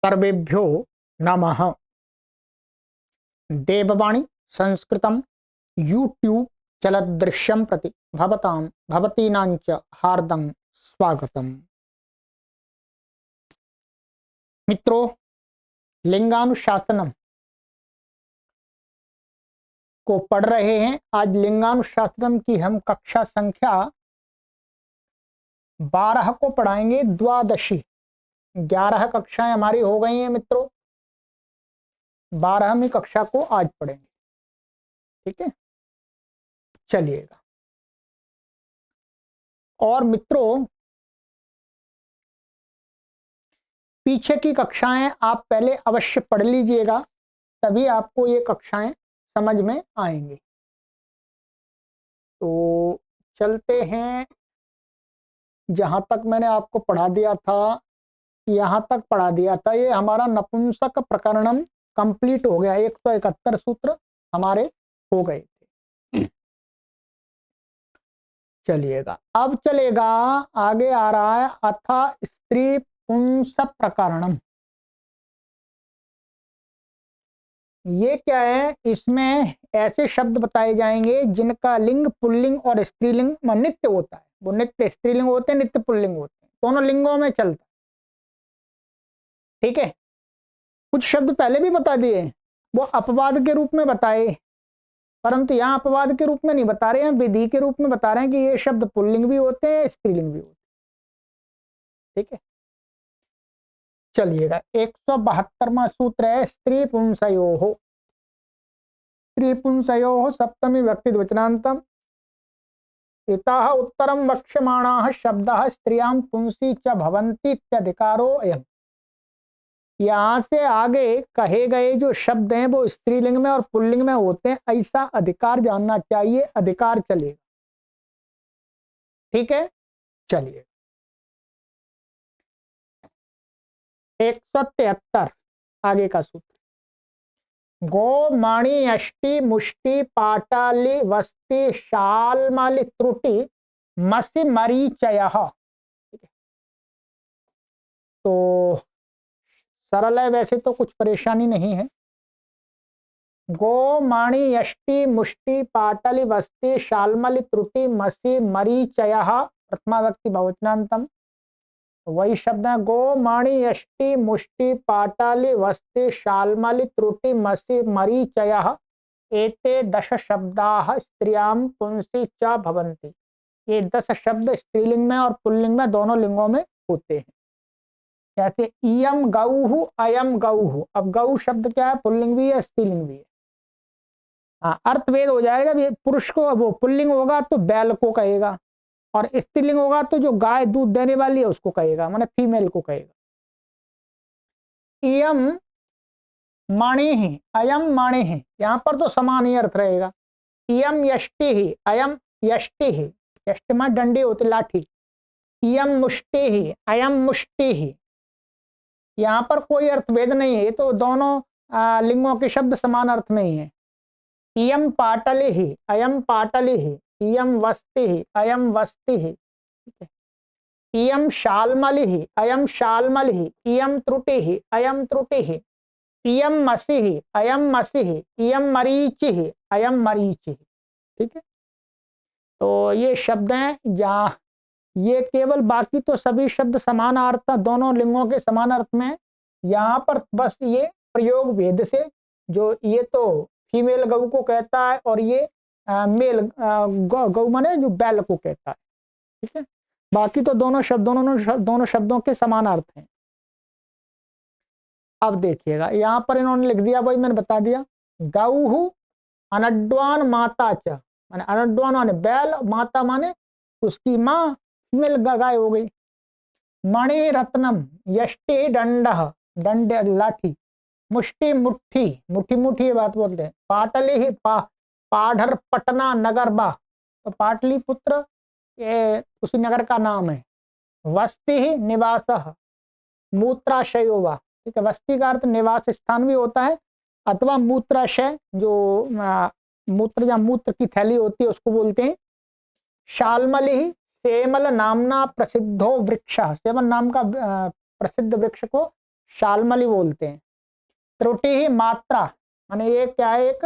सर्वेभ्यो नमः। देववाणी संस्कृतं यूट्यूब चलदृश्यं प्रति भवतीनांच हार्दं स्वागतम्। मित्रों, लिंगानुशासनम को पढ़ रहे हैं। आज लिंगानुशासनम की हम कक्षा संख्या 12 को पढ़ाएंगे। द्वादशी 11 कक्षाएं हमारी हो गई हैं मित्रों, 12वीं कक्षा को आज पढ़ेंगे। ठीक है, चलिएगा। और मित्रों, पीछे की कक्षाएं आप पहले अवश्य पढ़ लीजिएगा, तभी आपको ये कक्षाएं समझ में आएंगी। तो चलते हैं, जहां तक मैंने आपको पढ़ा दिया था यहां तक पढ़ा दिया था। ये हमारा नपुंसक प्रकरणम कंप्लीट हो गया। 171 सूत्र हमारे हो गए थे। चलिएगा, अब चलेगा, आगे आ रहा है अथा स्त्री पुंस प्रकरणम। ये क्या है? इसमें ऐसे शब्द बताए जाएंगे जिनका लिंग पुल्लिंग और स्त्रीलिंग में नित्य होता है। वो नित्य स्त्रीलिंग होते हैं, नित्य पुल्लिंग होते हैं, दोनों लिंगों में चलता है। ठीक है, कुछ शब्द पहले भी बता दिए, वो अपवाद के रूप में बताए, परंतु यहाँ अपवाद के रूप में नहीं बता रहे हैं, विधि के रूप में बता रहे हैं कि ये शब्द पुल्लिंग भी होते हैं, स्त्रीलिंग भी होते हैं। ठीक है, चलिएगा। 172वां सूत्र है स्त्री पुंसयोः। स्त्री पुंसयोः सप्तमी व्यक्ति द्विवचनान्तम इतः उत्तरम वक्ष्यमाणाः शब्दः स्त्रियां पुंसी च भवन्ति इत्यधिकारो अयम्। यहाँ से आगे कहे गए जो शब्द हैं वो स्त्रीलिंग में और पुल्लिंग में होते हैं, ऐसा अधिकार जानना चाहिए। अधिकार चलेगा। ठीक है, चलिए। 173 आगे का सूत्र। गो मणि अष्टि मुष्टि पाटाली वस्ति शालमलि त्रुटि मसि मरीचयः। तो सरल है, वैसे तो कुछ परेशानी नहीं है। गो माणी यष्टि मुष्टि पाटलि वस्ति शालमलि त्रुटि मसी मरीचयः प्रथमा व्यक्ति बहुवचनान्तम। वही शब्द है, गो माणी यष्टि मुष्टि पाटलि वस्ति शालमलि त्रुटि मसी मरीचयः एते 10 शब्दाः स्त्रियां पुंसी च भवन्ति। ये 10 शब्द स्त्रीलिंग में और पुल्लिंग में दोनों लिंगों में होते हैं। जैसे इयम गौहु अयम गौहु। अब गौ शब्द क्या है? पुल्लिंग भी है, स्त्रीलिंग भी है। हाँ, अर्थभेद हो जाएगा। पुरुष को वो पुल्लिंग होगा तो बैल को कहेगा, और स्त्रीलिंग होगा तो जो गाय दूध देने वाली है उसको कहेगा, माने फीमेल को कहेगा। इयम माणे ही अयम माणे ही, यहाँ पर तो समान ही अर्थ रहेगा। इयम यष्टि ही अयम यष्टि ही, यष्टि में डंडी होती, लाठी। इयम मुष्टि ही अयम मुष्टि ही, यहाँ पर कोई अर्थभेद नहीं है। तो दोनों लिंगों के शब्द समान अर्थ में ही है। इयम पाटलि ही अयम पाटलि ही, इयम वस्ति ही अयम वस्ति ही। इयम शालमलि ही अयम शालमलि ही, इयम त्रुटि ही अयम त्रुटि ही, इयम मसि ही अयम मसि ही, इयम मरीचि ही अयम मरीचि ही। ठीक है, तो ये शब्द हैं जहाँ ये केवल, बाकी तो सभी शब्द समान अर्थ, दोनों लिंगों के समान अर्थ में। यहाँ पर बस ये प्रयोग भेद से, जो ये तो फीमेल गौ को कहता है और ये मेल गौ माने जो बैल को कहता है। ठीक है, बाकी तो दोनों शब्दों के समान अर्थ हैं। अब देखिएगा, यहाँ पर इन्होंने लिख दिया, वही मैंने बता दिया। गौहु अनड्वान माता च, माने अनड्वान माने बैल, माता माने उसकी माँ, फीमेल गाय हो गई। मणि रत्नम यष्टि दंडः, दंड लाठी। मुष्टि मुट्ठी, मुट्ठी मुट्ठी बात बोलते हैं। पाटली ही पाढ़र पटना नगर बा, तो पाटलिपुत्र ये उसी नगर का नाम है। वस्ति ही निवासः मूत्राशयो वा। ठीक है, वस्ती का अर्थ निवास स्थान भी होता है, अथवा मूत्राशय, जो मूत्र या मूत्र की थैली होती है उसको बोलते हैं। शालमलि ही सेमल नामना प्रसिद्धो वृक्ष, सेमल नाम का प्रसिद्ध वृक्ष को शालमली बोलते हैं। त्रुटि ही मात्रा, माने ये क्या है, एक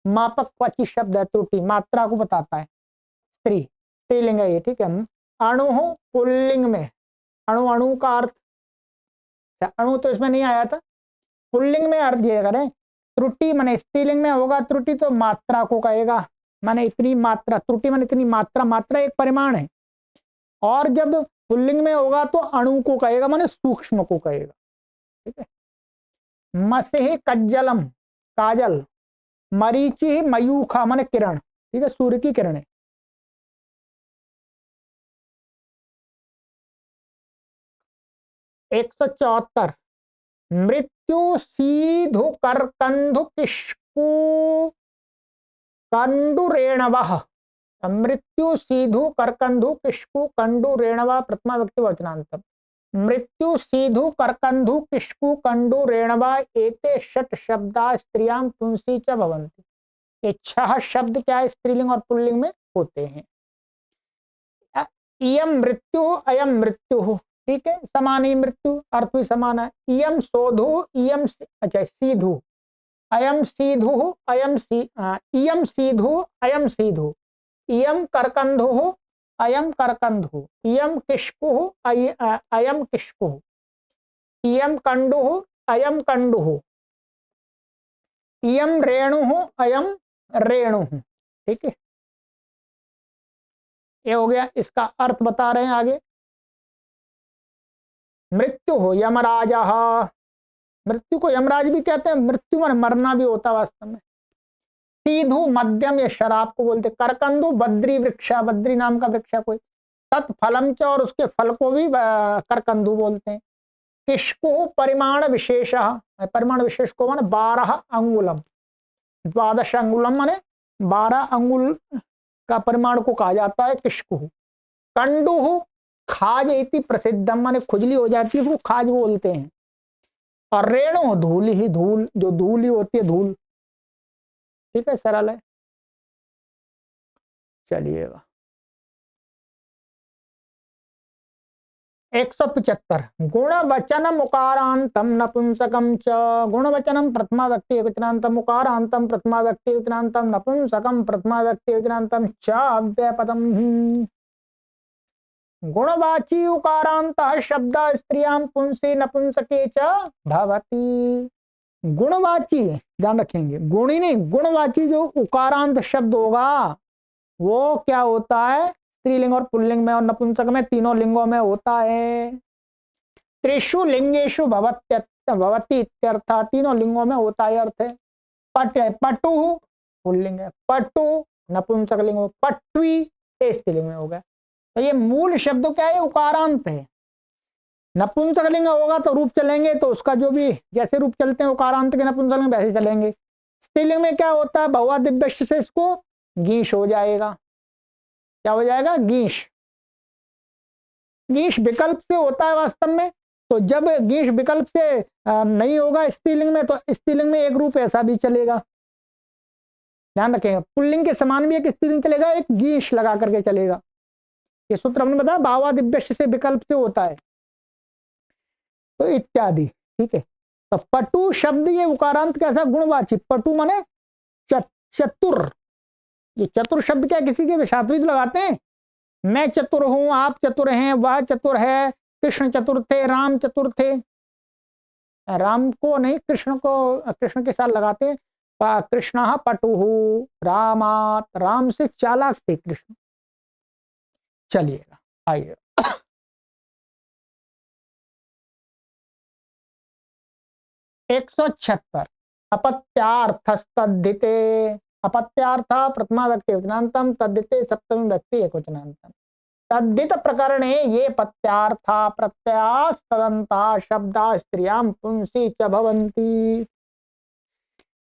मापक वाची शब्द है। त्रुटि मात्रा को बताता है। स्त्रीलिंग है ये, ठीक है। अणु पुल्लिंग में, अणु, अणु का अर्थ, अणु तो इसमें नहीं आया था, पुल्लिंग में अर्थ दिया करें। त्रुटि माने स्त्रीलिंग में होगा त्रुटि तो मात्रा को कहेगा, माने इतनी मात्रा, त्रुटि माने इतनी मात्रा, मात्रा एक परिमाण है। और जब पुल्लिंग में होगा तो अणु को कहेगा, माने सूक्ष्म को कहेगा, ठीक है। मसे कज्जलम, काजल। मरीचि मयूखा माने किरण, ठीक है, सूर्य की किरणें। 174 मृत्यु सीधु कर कंधु किष्कु कंडुरेणवः। मृत्यु सीधु करकंधु किष्कु कंडुरेणवा प्रथमा व्यक्ति वचनांतम। मृत्यु सीधु करकंधु किष्कु कंडुरेणवा एते षट शब्दा स्त्रियां पुंसी च भवन्ति। ये 6 शब्द क्या है, स्त्रीलिंग और पुल्लिंग में होते हैं। इयम मृत्यु अयम मृत्यु, ठीक है, समान ही मृत्यु, अर्थ भी समान है। इयम शोधु, इयम, अच्छा सीधु, अयम सीधु, अयम सी, इयम सीधु अयम सीधु, इयम करकंधु अयम करकंधु, इयम किष्कु अयम किष्कु, इयम कंडु अयम कंडु, इयम रेणु अयम रेणु, ठीक है। ये हो गया, इसका अर्थ बता रहे हैं आगे। मृत्यु हो यमराज, मृत्यु को यमराज भी कहते हैं, मृत्यु में मरना भी होता है वास्तव में। सीधु मध्यम, या शराब को बोलते। करकंदु बद्री वृक्ष, बद्री नाम का वृक्ष कोई। तत्फलम च, और उसके फल को भी करकंदु बोलते हैं। किष्कु परिमाण विशेष, परिमाण विशेष को माने 12 अंगुलम, 12 अंगुलम माने 12 अंगुल का परिमाण को कहा जाता है किष्कु। कंडु खाज इति प्रसिद्धम, माने खुजली हो जाती है वो खाज बोलते हैं। और रेणु धूल ही, धूल जो धूल ही होती है, धूल, ठीक है, सरल है। चलिएगा 175 गुण वचनम उकारांतम नपुंसकम च। गुण वचनम प्रथमा व्यक्ति एकवचनांतम, उकारांतम प्रथमा व्यक्ति एकवचनांतम, नपुंसकम प्रथमा व्यक्ति एकवचनांतम च अव्ययपदम। गुणवाची उकारांत शब्द स्त्रियां पुंसी नपुंसके च भवति। गुणवाची ध्यान रखेंगे, गुणी नहीं, गुणवाची जो उकारांत शब्द होगा वो क्या होता है, स्त्रीलिंग और पुल्लिंग में और नपुंसक में, तीनों लिंगों में होता है। त्रिषु लिंगेषु भवति इत्यर्थ, तीनों लिंगों में होता है अर्थ है। पट है, पटु पुल्लिंग है, पटु नपुंसक लिंग, पट्वी स्त्रीलिंग में होगा। तो ये मूल शब्द क्या है, उकारांत है। नपुंसक लिंग होगा तो रूप चलेंगे, तो उसका जो भी जैसे रूप चलते हैं उकारांत के नपुंसक लिंग वैसे चलेंगे। स्त्रीलिंग में क्या होता है, बहुआ दिव्यश से इसको गीश हो जाएगा। क्या हो जाएगा, गीश। गीश विकल्प से होता है वास्तव में, तो जब गीश विकल्प से नहीं होगा स्त्रीलिंग में, तो स्त्रीलिंग में एक रूप ऐसा भी चलेगा। ध्यान रखें, पुल्लिंग के समान भी एक स्त्रीलिंग चलेगा, एक गीश लगा करके चलेगा। ये सूत्र हमने बताया, भावा दिव्यश से विकल्प से होता है, तो इत्यादि, ठीक है। तो पटु शब्द ये उकारांत कैसा, गुणवाची। पटु माने चतुर। ये चतुर शब्द क्या किसी के विषात्वित लगाते हैं, मैं चतुर हूं, आप चतुर हैं, वह चतुर है, कृष्ण चतुर थे, राम चतुर थे। राम को नहीं, कृष्ण को, कृष्ण के साथ लगाते हैं। कृष्ण पटुहु रामात, राम से चालाक थे कृष्ण। चलिएगा आइए 176 अपत्यार्थस्तद्धिते। अपत्यार्थ प्रथमा व्यक्ति वचनांतम, तद्धिते सप्तमी व्यक्ति एकवचनांतम। तद्धित प्रकरणे ये पत्यार्था प्रत्यास्तदंता शब्दा स्त्रियां पुंसी च भवन्ति।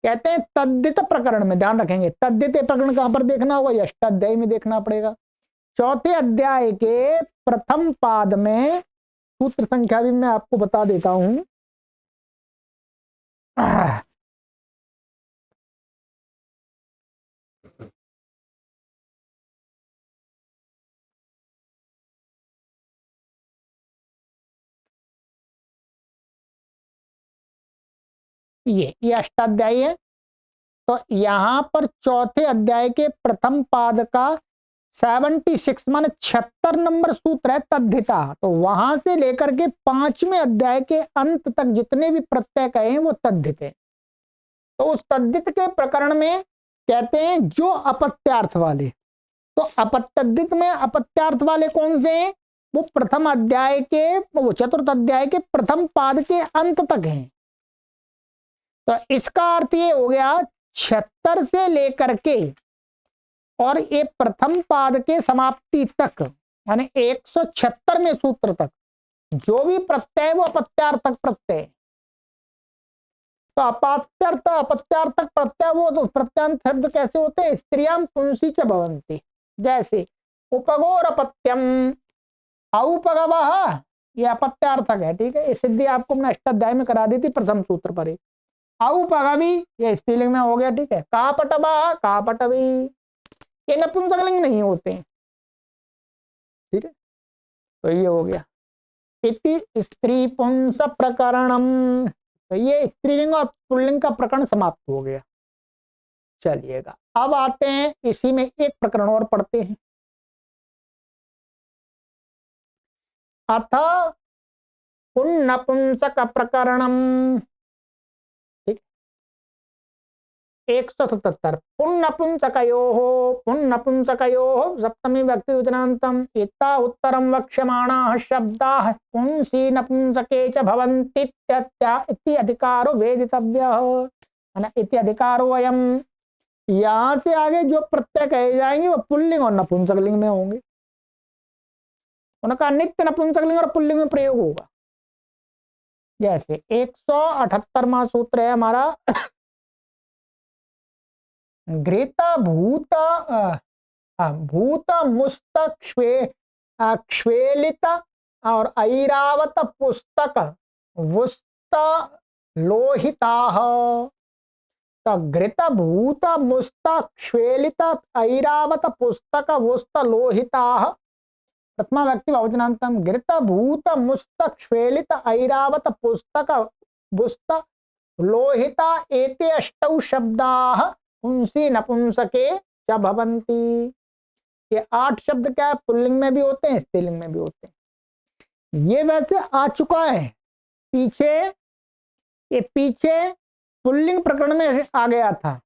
कहते हैं तद्धित प्रकरण में, ध्यान रखेंगे, तद्धित प्रकरण कहां पर देखना होगा, अष्टाध्यायी में देखना पड़ेगा। चौथे अध्याय के प्रथम पाद में सूत्र संख्या भी मैं आपको बता देता हूं। ये अष्टाध्यायी है। तो यहाँ पर चौथे अध्याय के प्रथम पाद का 76 माने 76 नंबर सूत्र है तद्धिता। तो वहां से लेकर के 5वें अध्याय के अंत तक जितने भी प्रत्यय कहे हैं वो तद्धित है। तो उस तद्धित के प्रकरण में कहते हैं जो अपत्यार्थ वाले, तो अपतद्धित में अपत्यार्थ वाले कौन से हैं? वो प्रथम अध्याय के, वो चतुर्थ अध्याय के प्रथम पाद के अंत तक हैं। तो इसका अर्थ ये हो गया 76 से लेकर के और ये प्रथम पाद के समाप्ति तक यानी 176वें सूत्र तक जो भी प्रत्यय वो अपत्यार्थक प्रत्यय। तो अपत्यार्थक प्रत्यय वो तो प्रत्यांत शब्द कैसे होते हैं? स्त्रियां पुंसी च भवन्ति। जैसे उपगोर अपत्यम औपगवः, ये अपत्यार्थक है, ठीक है। ये सिद्धि आपको मैंने अष्टाध्याय में करा दी थी प्रथम सूत्र पर ही। औपगवी ये स्त्रीलिंग में हो गया, ठीक है। कापटवा कापटवी ये नपुंसकलिंग नहीं होते हैं, ठीक है। तो ये हो गया इति स्त्री पुंस प्रकरणम। तो ये स्त्रीलिंग और पुल्लिंग का प्रकरण समाप्त हो गया। चलिएगा अब आते हैं इसी में एक प्रकरण और पढ़ते हैं। अथ पुन्नपुंसक प्रकरणम, ठीक। 177 पुन्नपुंसकयोः सप्तमी व्यक्ति वचनान्तम इत्ता उत्तरम वक्ष्यमाणाः शब्दाः पुंसी नपुंसके च भवन्ति इति अधिकारो वेदितव्यः। इति अधिकारो अयम, यहां से आगे जो प्रत्यय कहे जाएंगे वो पुल्लिंग और नपुंसकलिंग में होंगे। उनका नित्य नपुंसकलिंग और पुल्लिंग में प्रयोग होगा। जैसे 178वां सूत्र है हमारा घृत भूत भूत मुस्त क्ष्वेलित और ऐरावत पुस्तक वुस्त लोहिताः। तो घृत भूत मुस्त क्ष्वेलित ऐरावत पुस्तक वुस्त लोहिताः प्रथमा व्यक्ति बहुवचनान्तम घृत भूत मुस्त क्ष्वेलित ऐरावत पुस्तक वुस्त लोहिता एते अष्टौ शब्दाः पुंसी नपुंसके च भवन्ति। ये 8 शब्द क्या है? पुल्लिंग में भी होते हैं स्त्रीलिंग में भी होते हैं। ये वैसे आ चुका है पीछे, ये पीछे पुल्लिंग प्रकरण में आ गया था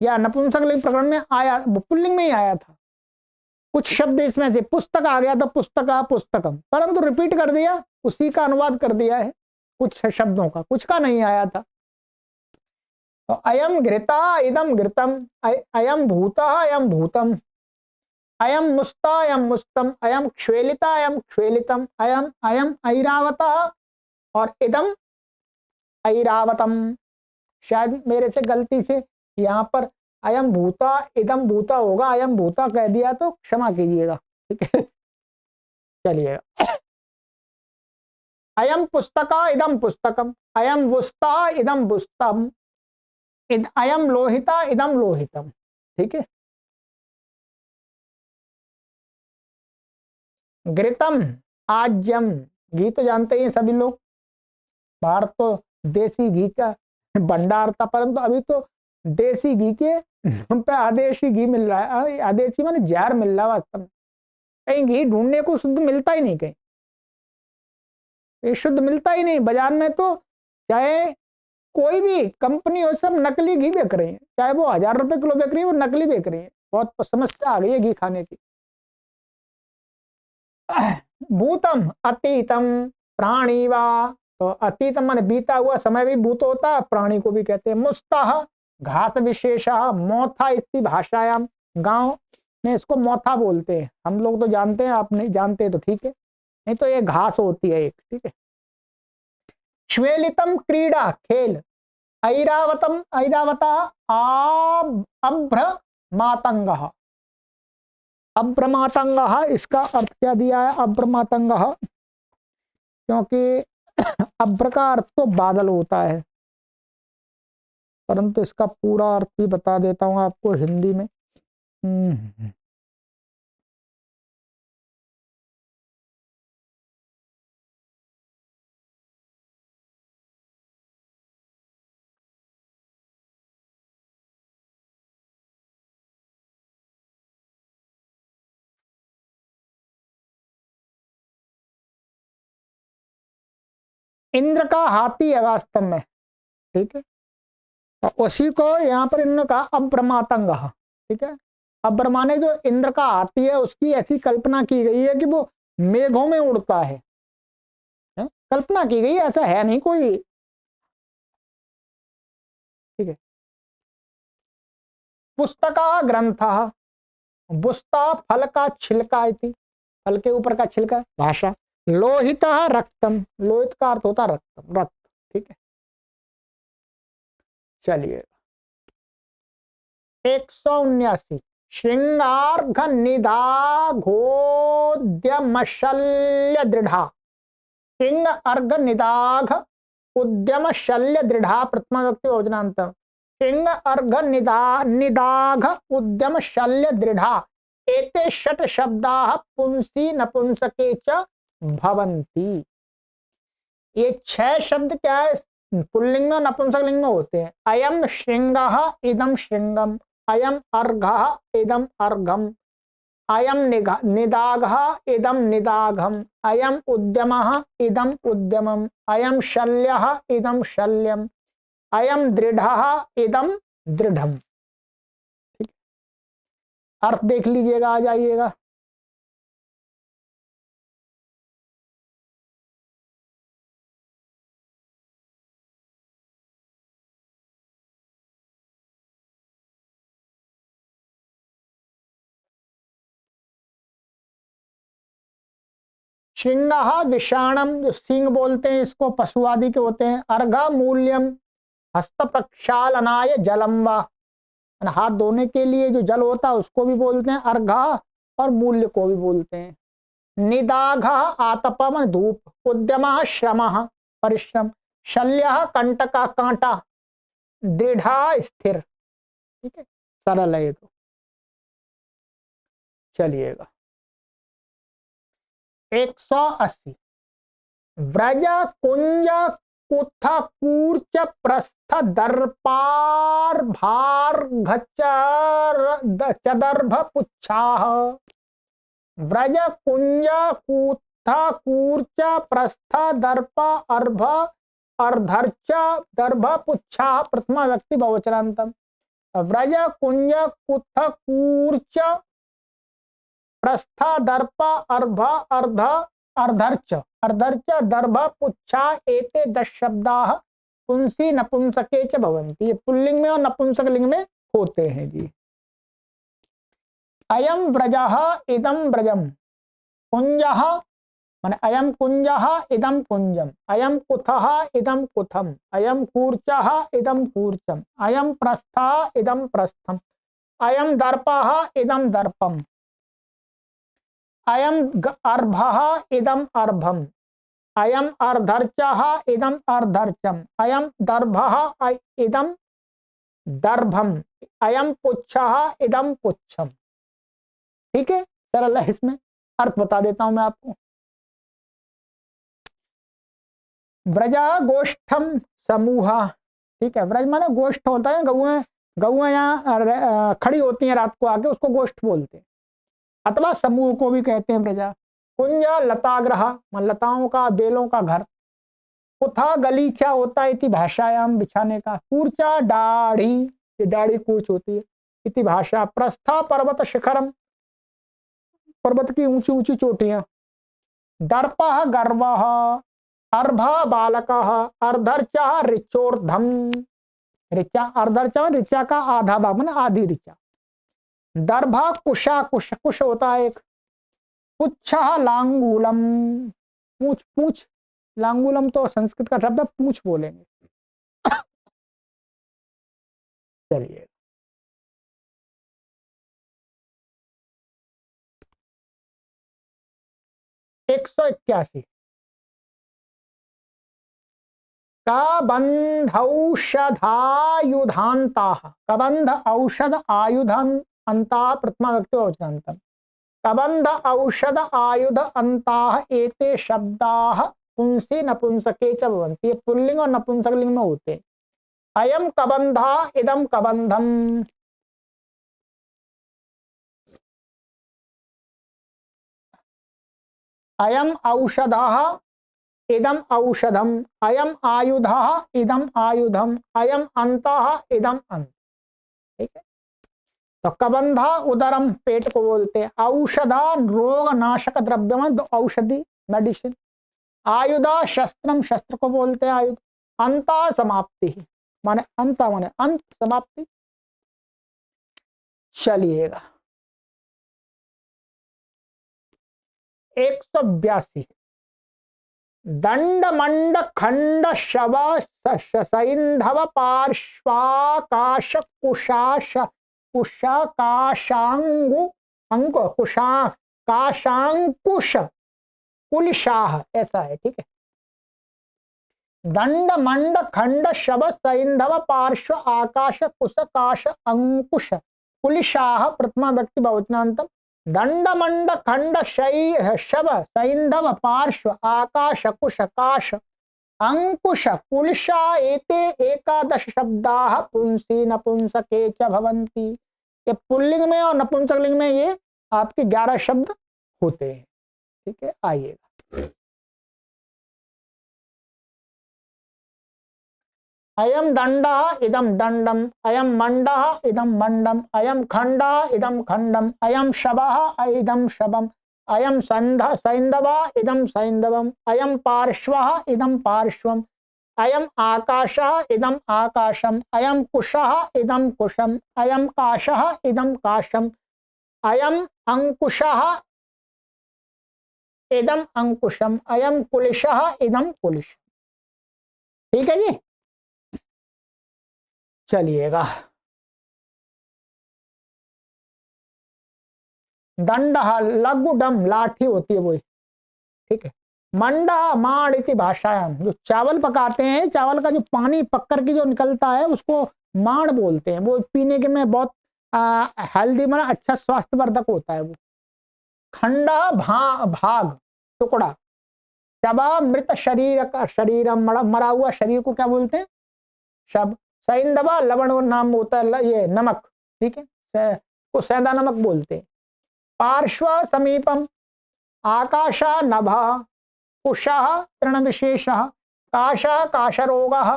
या नपुंसकलिंग प्रकरण में आया, पुल्लिंग में ही आया था। कुछ शब्द इसमें से पुस्तक आ गया था, पुस्तका पुस्तकम, परंतु रिपीट कर दिया, उसी का अनुवाद कर दिया है कुछ शब्दों का, कुछ का नहीं आया था। तो अयम घृता इदम घृतम, अयम भूता अयम भूतम, अयम मुस्ता अयम मुस्तम, अयम क्ष्वेलिता अयम क्ष्वेलितम, अयम अयम ऐरावता और इदम ऐरावतम। शायद मेरे से गलती से यहाँ पर अयम भूता इदम भूता होगा, अयम भूता कह दिया तो क्षमा कीजिएगा, ठीक है। चलिएगा अयम पुस्तका इदम पुस्तकम, अयम वुस्ता इदम वुस्तम, अयम लोहिता इदम लोहितम, ठीक है। घृतम आज्यम, घी तो जानते हैं सभी लोग, बाहर तो देसी घी का भंडार था, परंतु अभी तो देसी घी के नाम पे आदेशी घी मिल रहा है। आदेशी माने जहर मिल रहा है वास्तव में। कहीं घी ढूंढने को शुद्ध मिलता ही नहीं, कहीं ये शुद्ध मिलता ही नहीं। बाजार में तो चाहे कोई भी कंपनी हो, सब नकली घी बेच रही है, चाहे वो 1000 रुपए किलो बेच रही है, वो नकली बेच रही है। बहुत समस्या आ गई है घी खाने की। भूतम अतीतम प्राणी वा, तो अतीतम माने बीता हुआ समय भी भूत होता है, प्राणी को भी कहते हैं। मुस्ताह घास विशेष, मोथा इसी भाषायाम, गांव में इसको मोथा बोलते हैं, हम लोग तो जानते हैं, आप नहीं जानते तो ठीक है, नहीं तो ये घास होती है एक, ठीक है। श्वेलितम क्रीड़ा खेल, ऐरावतम ऐरावता अभ्र मातंग, अभ्रमातंग, इसका अर्थ क्या दिया है अभ्रमातंग? क्योंकि अभ्र का अर्थ तो बादल होता है, परंतु इसका पूरा अर्थ भी बता देता हूं आपको हिंदी में। इंद्र का हाथी है वास्तव में, ठीक है। और उसी को यहाँ पर इन्होंने कहा अब्रमातंग, ठीक है। अब्रमा ने जो इंद्र का हाथी है उसकी ऐसी कल्पना की गई है कि वो मेघों में उड़ता है? कल्पना की गई है, ऐसा है नहीं कोई, ठीक है। पुस्तका ग्रंथ, बुस्ता फल का छिलका थी, फल के ऊपर का छिलका, भाषा। लोहित रक्तम, लोहित का अर्थ होता रक्तम, रक्त, ठीक है। चलिए 179, श्रृंगार्घ निदाघोद्यमशल्य दृढ़ा, श्रृंग अर्घ निदाघ उद्यम शल्य दृढ़ा प्रथमा व्यक्ति भोजनांत, श्रृंग अर्घ निदाघ उद्यम शल्य दृढ़ा एते षट शब्दाः पुंसी नपुंसके च भवन्ति। ये 6 शब्द क्या है, पुल्लिंग में नपुंसक लिंग में होते हैं। अयम श्रृंगः इदम श्रृंगम, अयम अर्घः इदम अर्घम, अयम निदाघः इदम निदाघम, अयम उद्यमः इदम उद्यमम, अयम शल्यः इदम शल्यम, अयम दृढ़ः इदम दृढ़म। अर्थ देख लीजिएगा, आ जाइएगा। श्रृंगः विषाणम, जो सिंह बोलते हैं इसको, पशु आदि के होते हैं। अर्घा मूल्यम, हस्त प्रक्षालनाय जलम व, हाथ धोने के लिए जो जल होता है उसको भी बोलते हैं अर्घा, और मूल्य को भी बोलते हैं। निदाघ आतपम, धूप। उद्यम श्रम, परिश्रम। शल्य कंटका, कांटा। दृढ़ा स्थिर, ठीक है, सरल है ये तो। चलिएगा 180, व्रज कुंज कुथ कूर्च प्रस्थ दर्पार भार चदर्भ पुच्छाः, व्रज कुंज कूथ कूर्च प्रस्थ दर्प अर्भ अर्धर्च दर्भ पुच्छाः प्रथमा व्यक्ति बहुवचनांतम। व्रज कुंज कुथ कूर्च प्रस्थ दर्प अर्भ अर्ध अर्धर्च अर्धर्च दर्भ पुच्छा एते 10 शब्दाः पुंसी नपुंसके च भवन्ति। ये पुल्लिंग में और नपुंसक लिंग में होते हैं जी। अयम व्रजः इदम व्रजम, कुंजः माने अयम कुंजः इदम कुंजम, अयम कुथः इदम कुथम, अयम कूर्चः इदम कूर्चम, अयम प्रस्थः इदम प्रस्थम, अयम दर्पः इदम दर्पम, अयम अर्भः इदम अर्भम, अयम अर्धर्चः इदम अर्धर्चम, अयम दर्भः इदम दर्भम, अयम पुच्छः इदम पुच्छम। ठीक है, सरल है। इसमें अर्थ बता देता हूं मैं आपको। व्रजा गोष्ठम समूह, ठीक है। व्रज माने गोष्ठ होता है, गौएं गौएं यहाँ खड़ी होती हैं रात को आके, उसको गोष्ठ बोलते हैं, अथवा समूह को भी कहते हैं व्रजा। कुंज लताग्रह, लताओं का बेलों का घर। कुथा गलीचा होता है इति भाषायाम, बिछाने का। कूर्चा दाढ़ी, ये दाढ़ी कूर्च होती है, इति भाषा। प्रस्था पर्वत शिखरम, पर्वत की ऊंची ऊंची चोटियां। दर्पः गर्वः, अर्भा बालकः, अर्धर्चा ऋचोर्धम, ऋचा अर्धर्चा ऋचा का आधा भाग माने आधी ऋचा। दर्भा कुशा, कुश कुश होता है एक। पुच्छः लांगूलम, पूछ पूछ, लांगूलम तो संस्कृत का शब्द है, पूछ बोलेंगे। चलिए 181, कबंध औषधायुधान्ताः, कबंध औषध आयुधं अंता प्रथमा व्यक्ति बहुवचनान्त। कबंध औषध आयुध अंताः एते शब्दाः पुंसी नपुंसके च भवन्ति। ये पुल्लिंग और नपुंसक लिंग में होते हैं। अयम कबंधा इदम कबंधम, अयम औषधः इदम औषधम, अयम आयुधः इदम आयुधम, अयम अंतः इदम अंत। ठीक है, तो कबंधा उदरम पेट को बोलते हैं, औषधा रोग नाशक द्रव्य में औषधि मेडिसिन, आयुधा शस्त्रम शस्त्र को बोलते हैं आयुध, अंता समाप्ति माने अंत माने अंत समाप्ति। चलिएगा 182 दंड मंड खंड शव सैंधव पार्श्वाकाश कुशाश कुशाकाशांगु अंक कुशा काशांकुश कुलशाह, ऐसा है। ठीक है, दंड मंड खंड शव सैंधव पार्श्व आकाश कुशकाश अंकुश कुलशाह प्रथमा व्यक्ति बहुवचनांतम, दंड मंड खंड शव सैंधव पार्श्व आकाश कुशकाश अंकुश कुलशा एते एकादश शब्दाः पुंसी नपुंसके च भवन्ति। ये पुल्लिंग में और नपुंसक लिंग में ये आपके 11 शब्द होते हैं। ठीक है, आइएगा अयम दंडः इदम दंडम, अयम मंडः इदम मंडम, अयम खंडः इदम खंडम, अयम शवः इदम शवम, अयम सैंधवः इदम सैंधवम, अयम पार्श्वः इदम पार्श्वम, अयम आकाशः इदम आकाशम, अयम कुशः इदम कुशम, अयम काशः इदम काशम, अयम अंकुशः इदम अंकुशम, अयम कुलिशः इदम कुलिशम। ठीक है जी, चलिएगा दंडः लघुडम लाठी होती है वही। ठीक है, मंडा माड़ इति भाषायाम, जो चावल पकाते हैं, चावल का जो पानी पककर के जो निकलता है उसको माड़ बोलते हैं। वो पीने के में बहुत हेल्दी बना, अच्छा स्वास्थ्यवर्धक होता है वो। खंडा भाग टुकड़ा, शबा मृत शरीर का शरीर, मरा हुआ शरीर को क्या बोलते हैं शब, सैंधवा लवण नाम होता है ये नमक। ठीक है, को सैंधा नमक बोलते हैं। पार्श्व समीपम, आकाशा नभा, कुशः तृण विशेषः, काशः काशरोगः,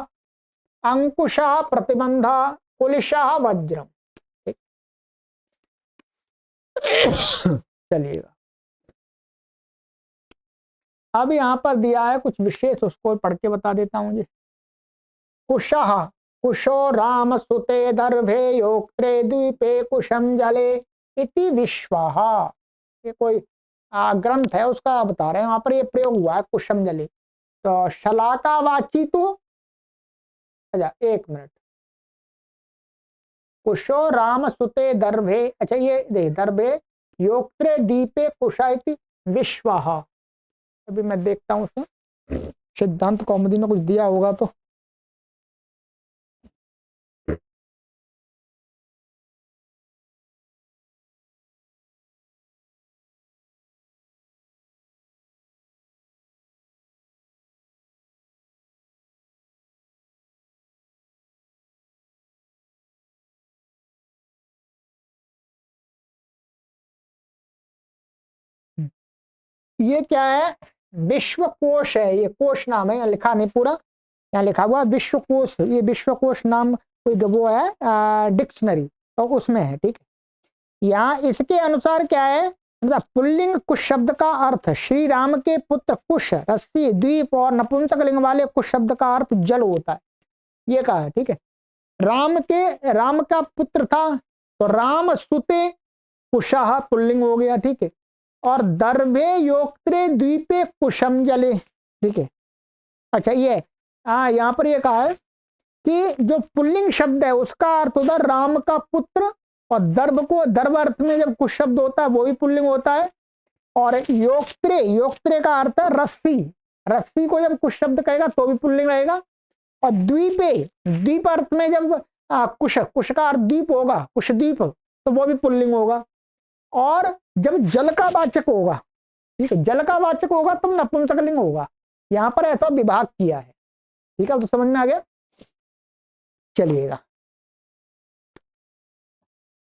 अंकुशः प्रतिबंधा, कुलिशः वज्रम। चलिएगा अब यहां पर दिया है कुछ विशेष, उसको पढ़ के बता देता हूं जी। कुशः कुशो राम सुते दर्भे योक्त्रे द्वीपे कुशम जले इति विश्वाः। ये कोई ग्रंथ है उसका बता रहे हैं, वहां पर ये प्रयोग हुआ है कुशम जले। तो शलाकावाची तो अच्छा एक मिनट, कुशो राम सुते दर्भे, अच्छा ये दे दर्भे योक्त्रे दीपे कुशा इति विश्वाः। अभी मैं देखता हूँ उसमें सिद्धांत कौमुदी में कुछ दिया होगा तो। ये क्या है, विश्वकोश है, ये कोश नाम है, यहाँ लिखा नहीं पूरा, यहाँ लिखा हुआ विश्वकोश। ये विश्वकोश नाम कोई वो है डिक्शनरी, तो उसमें है। ठीक है, यहाँ इसके अनुसार क्या है, मतलब पुल्लिंग कुश शब्द का अर्थ श्री राम के पुत्र कुश, रस्सी, द्वीप और नपुंसक लिंग वाले कुश शब्द का अर्थ जल होता है, ये कहा है। ठीक है, राम का पुत्र था तो राम सुते कुशः पुल्लिंग हो गया। ठीक है, और दर्भे योक्त्रे द्वीपे कुशम जले। ठीक है, अच्छा ये यहाँ पर ये कहा है कि जो पुल्लिंग शब्द है उसका अर्थ होता है राम का पुत्र, और दर्भ अर्थ में जब कुश शब्द होता है वो भी पुल्लिंग होता है। और योक्त्रे का अर्थ है रस्सी, रस्सी को जब कुश शब्द कहेगा तो भी पुल्लिंग रहेगा। और द्वीप अर्थ में जब कुश का अर्थ द्वीप होगा, कुश द्वीप, तो वो भी पुल्लिंग होगा। और जब जल का वाचक होगा, ठीक है, जल का वाचक होगा तब नपुंसकलिंग होगा। यहां पर ऐसा विभाग किया है। ठीक है, तो समझ में आ गया। चलिएगा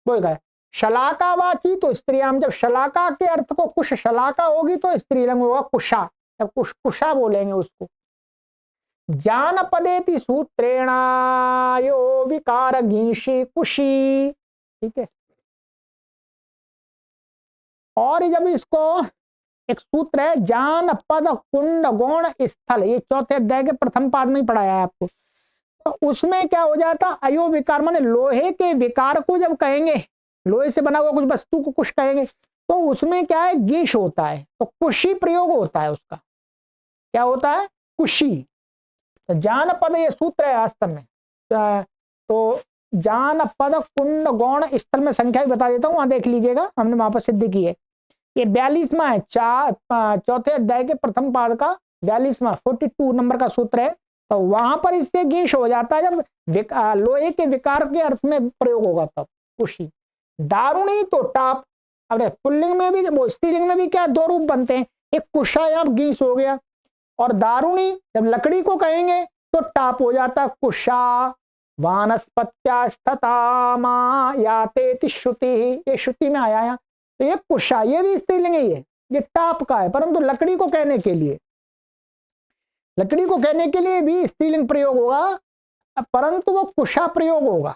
बोल शलाकावाची तो स्त्रीलिंग, जब शलाका के अर्थ को कुश शलाका होगी तो स्त्रीलिंग होगा कुशा। तब कुशा बोलेंगे उसको। जानपदेति सूत्रेणायो विकार गीशी कुशी, ठीक है। और जब इसको एक सूत्र है जानपद कुंड गौण स्थल, ये चौथे अध्याय के प्रथम पाद में ही पढ़ाया है आपको। तो उसमें क्या हो जाता, अयो विकार माने लोहे के विकार को जब कहेंगे, लोहे से बना हुआ कुछ वस्तु को कुश कहेंगे, तो उसमें क्या है, गीश होता है, तो कुशी प्रयोग होता है उसका। क्या होता है, कुशी। तो जानपद ये सूत्र है वास्तव में। तो जानपद कुंड गौण स्थल में संख्या भी बता देता हूं, वहां देख लीजिएगा, हमने वहां पर सिद्ध की है। ये 42वां है, चौथे अध्याय के प्रथम पाद का 42वां 42 नंबर का सूत्र है। तो वहां पर इससे गीश हो जाता है जब लोहे के विकार के अर्थ में प्रयोग होगा तब कुशी। दारुणी तो टाप, अब पुल्लिंग में भी, वो स्त्रीलिंग में भी क्या दो रूप बनते हैं, एक कुशा या गीश हो गया, और दारुणी जब लकड़ी को कहेंगे तो टाप हो जाता है कुशा। वानस्पत्यास्ततामा याते श्रुति, ये श्रुति में आया है। तो ये कुशा, ये भी स्त्रीलिंग ही है, ये टाप का है, परंतु लकड़ी को कहने के लिए, लकड़ी को कहने के लिए भी स्त्रीलिंग प्रयोग होगा, परंतु वो कुशा प्रयोग होगा।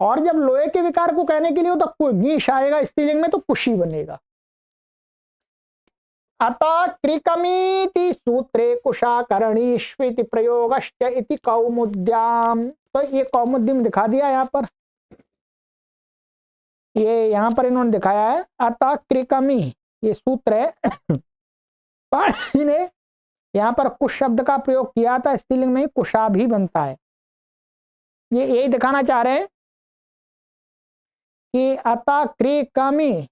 और जब लोहे के विकार को कहने के लिए हो तो गीश आएगा स्त्रीलिंग में, तो कुशी बनेगा। अतः कृकमीति सूत्रे कुशाकरणीष्विति प्रयोगश्च इति कौमुद्याम। तो ये कौमुदी में दिखा दिया यहाँ पर, ये यहाँ पर इन्होंने दिखाया है। अतः कृकमी ये सूत्र है, पाणिनि ने यहाँ पर कुश शब्द का प्रयोग किया था, स्त्रीलिंग में कुशा भी बनता है। ये यही दिखाना चाह रहे हैं कि अतः कृकमी,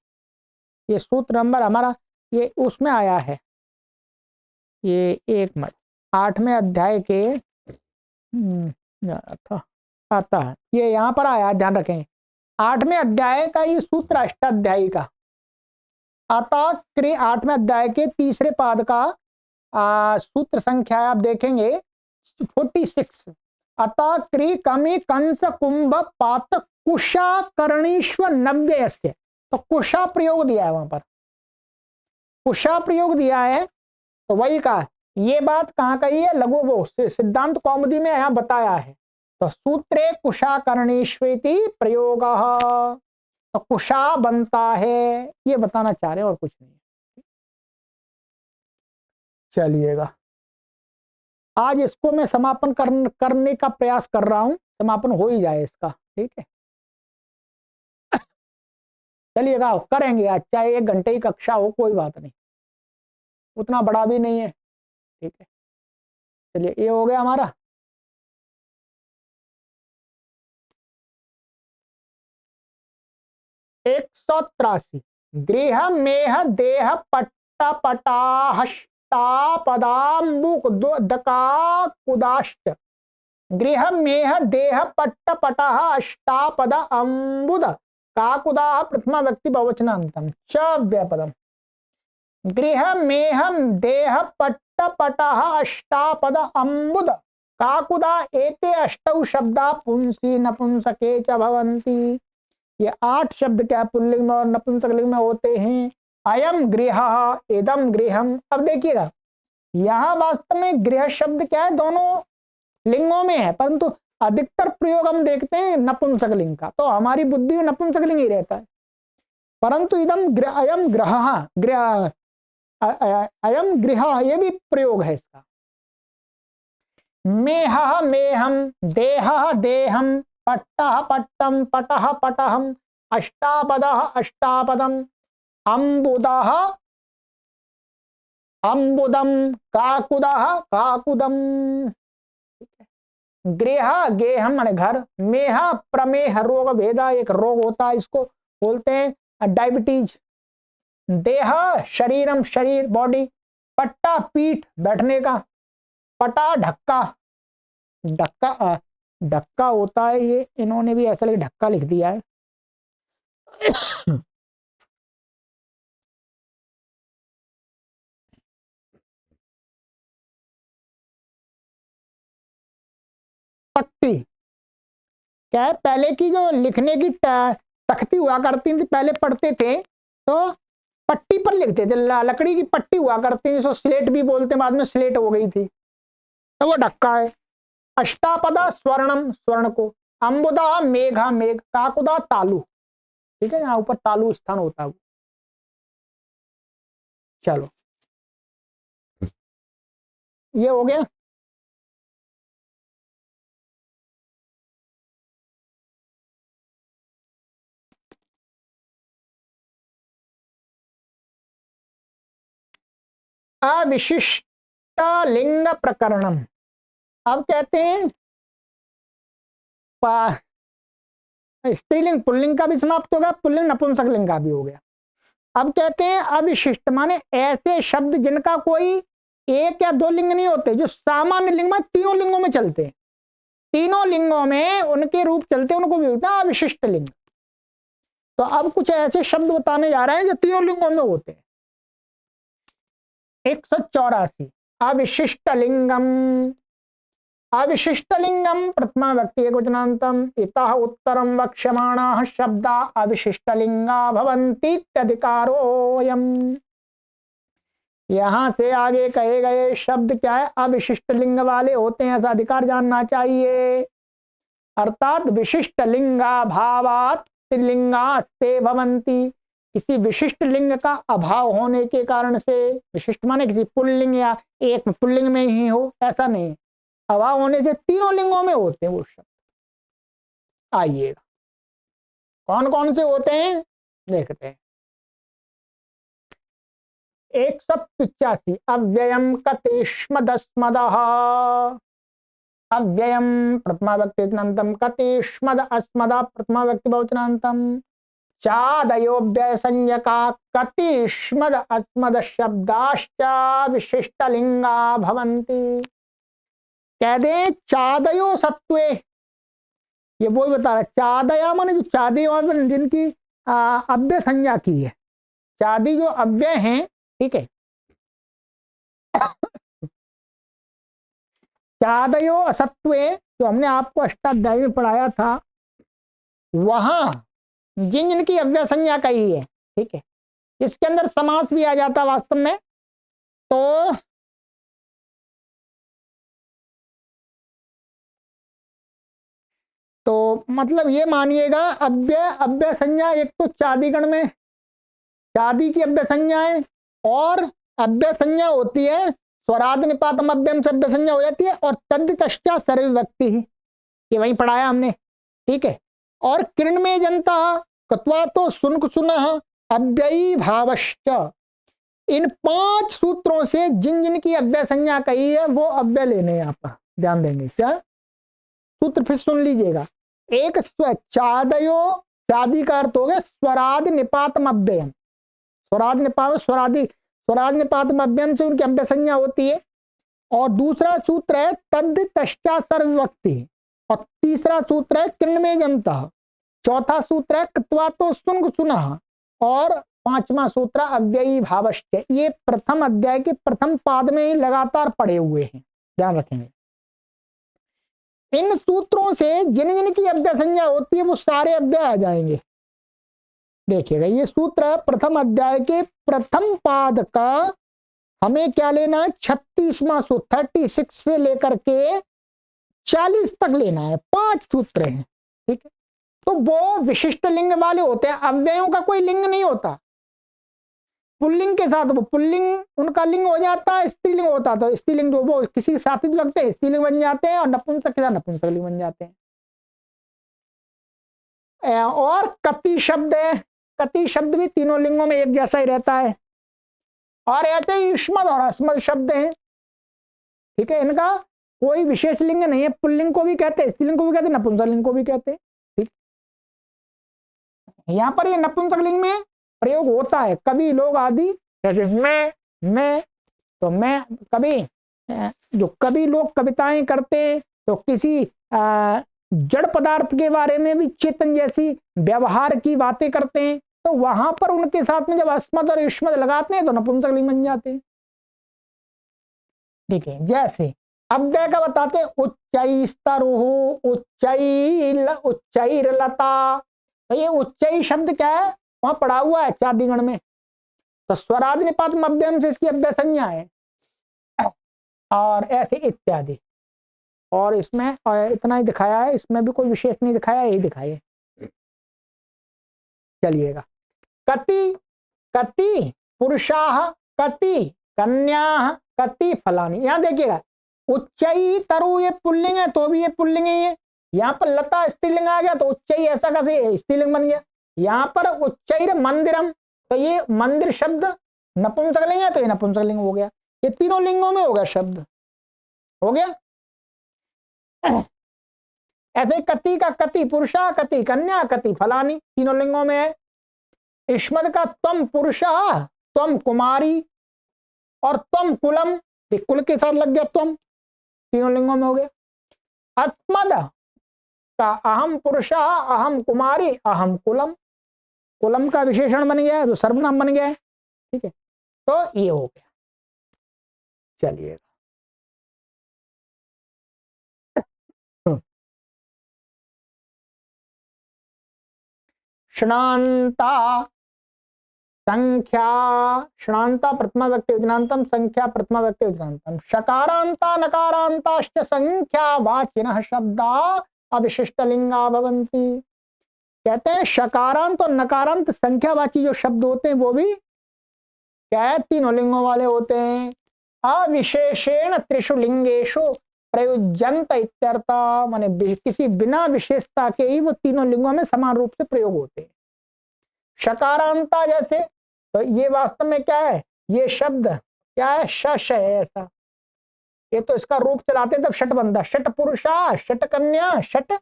ये सूत्र नंबर हमारा ये उसमें आया है, ये 8वें अध्याय के आता है, ये यहाँ पर आया, ध्यान रखें 8वें अध्याय का ये सूत्र अष्टाध्यायी का। अतः 8वें अध्याय के तीसरे पाद का सूत्र संख्या आप देखेंगे 46। अतः कृकमी कंस कुंभ पात्र कुशा करणीश्वर नव्य, तो कुशा प्रयोग दिया है वहां पर, कुशा प्रयोग दिया है। तो वही कहा, ये बात कहाँ कही है, लघु वो सिद्धांत कौमुदी में यहाँ बताया है। तो सूत्रे कुशा करणीष्वेति प्रयोग, तो कुशा बनता है, ये बताना चाह रहे हैं और कुछ नहीं। चलिएगा, आज इसको मैं समापन करने का प्रयास कर रहा हूं, समापन हो ही जाए इसका, ठीक है। चलिएगा, करेंगे आज, चाहे 1 घंटे की कक्षा हो, कोई बात नहीं, उतना बड़ा भी नहीं है, ठीक है। चलिए, ये हो गया हमारा। एक 183 गृह मेह देह पट्टा पटाहष्टापदाम्बुदकाकुदाश्च, गृह मेह देह पट्ट पटः अष्टापद अम्बुद काकुदा प्रथमा व्यक्ति बहुवचनान्तम च व्यापदम। गृह मेहम देह पट्ट पटः अष्टापद अम्बुद काकुदा एते अष्टौ शब्दा पुंसी नपुंसके च भवन्ति। ये 8 शब्द क्या पुल्लिंग में और नपुंसकलिंग में होते हैं। अयम गृह, इदम गृहम। अब देखिएगा, यहाँ वास्तव में गृह शब्द क्या है, दोनों लिंगों में है, परंतु अधिकतर प्रयोग हम देखते हैं नपुंसकलिंग का, तो हमारी बुद्धि में नपुंसकलिंग ही रहता है। परंतु इदम अयम गृह, अयम गृह, ये भी प्रयोग है इसका। मेह मेहम, देह देहम, पट्टः पट्टम, पटः पटहम, अष्टापदः अष्टापदम, अम्बुदः अम्बुदम, काकुदः काकुदम। गृह गेहम माने घर, मेह प्रमेह रोग भेदा, एक रोग होता है, इसको बोलते हैं डायबिटीज। देह शरीरम, शरीर बॉडी, पट्टा पीठ बैठने का, पटा ढक्का, ढक्का ढक्का होता है, ये इन्होंने भी ऐसा ढक्का लिख दिया है। तख्ती क्या है, पहले की जो लिखने की तख्ती हुआ करती थी, पहले पढ़ते थे तो पट्टी पर लिखते थे, लकड़ी की पट्टी हुआ करती है जिसको स्लेट भी बोलते हैं, बाद में स्लेट हो गई थी, तो वो ढक्का है। अष्टापदा स्वर्णम, स्वर्ण को। अंबुदा मेघा, मेघ। काकुदा तालु, ठीक है, यहाँ ऊपर तालु स्थान होता है। चलो ये हो गया। अविशिष्ट लिंग प्रकरणम। अब कहते हैं स्त्रीलिंग पुल्लिंग का भी समाप्त हो गया, पुल्लिंग नपुंसक लिंग का भी हो गया। अब कहते हैं अविशिष्ट माने ऐसे शब्द जिनका कोई एक या दो लिंग नहीं होते, जो सामान्य लिंग में तीनों लिंगों में चलते हैं, तीनों लिंगों में उनके रूप चलते हैं, उनको भी होता है अविशिष्ट लिंग। तो अब कुछ ऐसे शब्द बताने जा रहे हैं जो तीनों लिंगों में होते हैं। 184 अविशिष्ट लिंगम। अविशिष्ट लिंगम प्रथमा व्यक्ति एकवचनान्तम इतः उत्तरम वक्ष्यमाणाः शब्दा अविशिष्ट लिंगा भवन्ति इत्यधिकारोऽयम्। यहां से आगे कहे गए शब्द क्या है, अविशिष्ट लिंग वाले होते हैं, ऐसा अधिकार जानना चाहिए। अर्थात विशिष्ट लिंगा भावात त्रिलिंगास्ते भवन्ति, किसी विशिष्ट लिंग का अभाव होने के कारण से, विशिष्ट माने किसी पुल्लिंग या एक पुल्लिंग में ही हो, ऐसा नहीं, अभाव होने से तीनों लिंगों में होते हैं वो शब्द। आइएगा कौन कौन से होते हैं देखते हैं। 185 अव्ययम कतिष्मदस्मदः। अव्ययम प्रथमा व्यक्ति अनंतम, कतिष्मद अस्मदा प्रथमा व्यक्ति बहुवचनान्तम, चादयोव्यय संज्ञका कतिष्मद अस्मद शब्दाश्च विशिष्ट लिंगा भवन्ति। कह दे चादयो सत्वे, ये वो बता रहा, चादया माने जो चादी जिनकी अव्यय संज्ञा की है, चादी जो अव्यय हैं, ठीक है। चादयो असत्वे जो हमने आपको अष्टाध्यायी में पढ़ाया था, वहां जिन जिनकी अव्यय संज्ञा कही है, ठीक है, इसके अंदर समास भी आ जाता वास्तव में। तो मतलब ये मानिएगा अव्यय अव्यय संज्ञा, एक तो चादीगण में चादी की अव्यय संज्ञा है, और अव्यय संज्ञा होती है स्वराद निपातम अव्ययम से अव्यय संज्ञा हो जाती है, और तद्धितश्च सर्वव्यक्ति ही, ये वहीं पढ़ाया हमने, ठीक है। और किरण में जनता कत्वा तो सुनक सुनः अव्ययी भावश्च, इन 5 सूत्रों से जिन जिन की अव्यय संज्ञा कही है वो अव्यय लेने हैं, आप ध्यान देंगे। क्या सूत्र फिर सुन लीजिएगा। एक चादयो, चादी का अर्थ हो गया स्वराद निपातम अव्ययम, स्वराद निपात स्वरादि स्वराज निपातम अव्ययम से उनकी अव्यय संज्ञा होती है। और दूसरा सूत्र है तद्धितश्च सर्वव्यक्ति, और तीसरा सूत्र है किरणमेय जनता, चौथा सूत्र है कृत्वा तो सुन सुनः, और 5वां सूत्र अव्ययी भावश्च। ये प्रथम अध्याय के प्रथम पाद में ही लगातार पढ़े हुए हैं, ध्यान रखेंगे। इन सूत्रों से जिन जिन की अव्यय संज्ञा होती है वो सारे अव्यय आ जाएंगे। देखिएगा ये सूत्र है प्रथम अध्याय के प्रथम पाद का, हमें क्या लेना है 36वां सूत्र, 36 से लेकर के 40 तक लेना है, 5 सूत्र हैं, ठीक है। तो वो विशिष्ट लिंग वाले होते हैं, अव्ययों का कोई लिंग नहीं होता। पुल्लिंग के साथ वो पुल्लिंग उनका लिंग हो जाता है, स्त्रीलिंग होता, तो स्त्रीलिंग वो किसी के साथ ही लगते हैं, स्त्रीलिंग बन जाते हैं, और नपुंसक के साथ नपुंसक लिंग बन जाते हैं। और कति शब्द है, कति शब्द भी तीनों लिंगों में एक जैसा ही रहता है। और ऐसे ही युष्मद और अस्मद शब्द हैं, ठीक है, इनका कोई विशेष लिंग नहीं है, पुल्लिंग को भी कहते हैं, स्त्रीलिंग को भी कहते हैं, नपुंसक लिंग को भी कहते हैं, ठीक। यहाँ पर ये नपुंसक लिंग में प्रयोग होता है, कवि लोग आदि, जैसे मैं तो मैं कवि, जो कवि लोग कविताएं करते हैं तो किसी जड़ पदार्थ के बारे में भी चेतन जैसी व्यवहार की बातें करते हैं, तो वहां पर उनके साथ में जब अस्मद और युष्मद लगाते हैं तो नपुंसक लिंग बन जाते हैं, ठीक है। जैसे अव्यय का बताते हैं उच्चई स्तरुः उच्चैर्लता, तो ये उच्चई शब्द क्या है, वहां पड़ा हुआ है चादीगण में, तो स्वरादि निपात मध्यम से इसकी अव्यय संज्ञा है, और ऐसे इत्यादि। और इसमें इतना ही दिखाया है, इसमें भी कोई विशेष नहीं दिखाया, यही दिखाया। चलिएगा, कति कति पुरुषाः कति कन्याः कति फलानि। यहां देखिएगा, उच्चई तरु ये पुल्लिंग है तो भी ये पुल्लिंग ही है। यहाँ पर लता स्त्रीलिंग आ गया तो उच्चई ऐसा कैसे स्त्रीलिंग बन गया। यहाँ पर उच्चैर मंदिरम, तो ये मंदिर शब्द नपुंसकलिंग है तो ये नपुंसकलिंग हो गया। ये तीनों लिंगों में हो गया, शब्द हो गया। ऐसे कति का कति पुरुषा कति कन्या कति फलानी तीनों लिंगों में है। इस्मद का त्वम पुरुषा त्वम कुमारी और त्वम कुलम, कुल के साथ लग गया त्वम, तीनों लिंगों में हो गया। अस्मद का अहम पुरुषा अहम कुमारी अहम कुलम, कुलम का विशेषण बन गया है तो सर्वनाम बन गया है। ठीक है, तो ये हो गया। चलिए, श्नांता संख्या, श्नांता प्रथमा व्यक्ति विज्ञानतम, संख्या प्रथमा व्यक्ति विज्ञानतम। शकारांता नकारांताश्च संख्या वाचिनः शब्दा अविशिष्ट लिंगा भवन्ति। कहते हैं शकारांत और नकारांत संख्यावाची जो शब्द होते हैं वो भी क्या है, तीनों लिंगों वाले होते हैं। अविशेषेण त्रिषु लिंगेषु प्रयुज्यन्त इत्यर्थ, माने किसी बिना विशेषता के ही वो तीनों लिंगों में समान रूप से प्रयोग होते हैं। शकारांता जैसे, तो ये वास्तव में क्या है, ये शब्द क्या है, शश है ऐसा, ये तो इसका रूप चलाते तब शट बनता। शट पुरुषा शट कन्या शट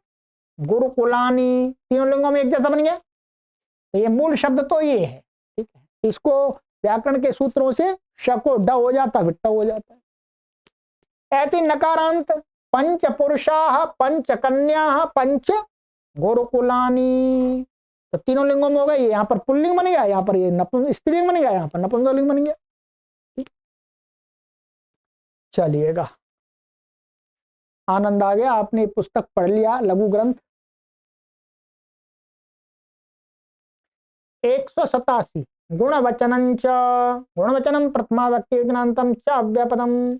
गुरुकुलानी, तीनों लिंगों में एक जैसा बन गया। तो ये मूल शब्द तो ये है। ठीक है, इसको व्याकरण के सूत्रों से श को ड हो जाता, विट्ट हो जाता है। ऐसे नकारांत पंच पुरुषा पंच कन्या पंच गुरुकुलानी, तो तीनों लिंगों में हो गए। यहाँ पर पुल्लिंग बन गया, यहाँ पर ये स्त्रीलिंग बन गया, यहाँ पर नपुंसकलिंग बन गया। चलिएगा, आनंद आ गया, आपने पुस्तक पढ़ लिया, लघु ग्रंथ। 187 गुणवचनं च, गुणवचनं प्रथमा व्यक्ति विज्ञानतम च अव्यपदम।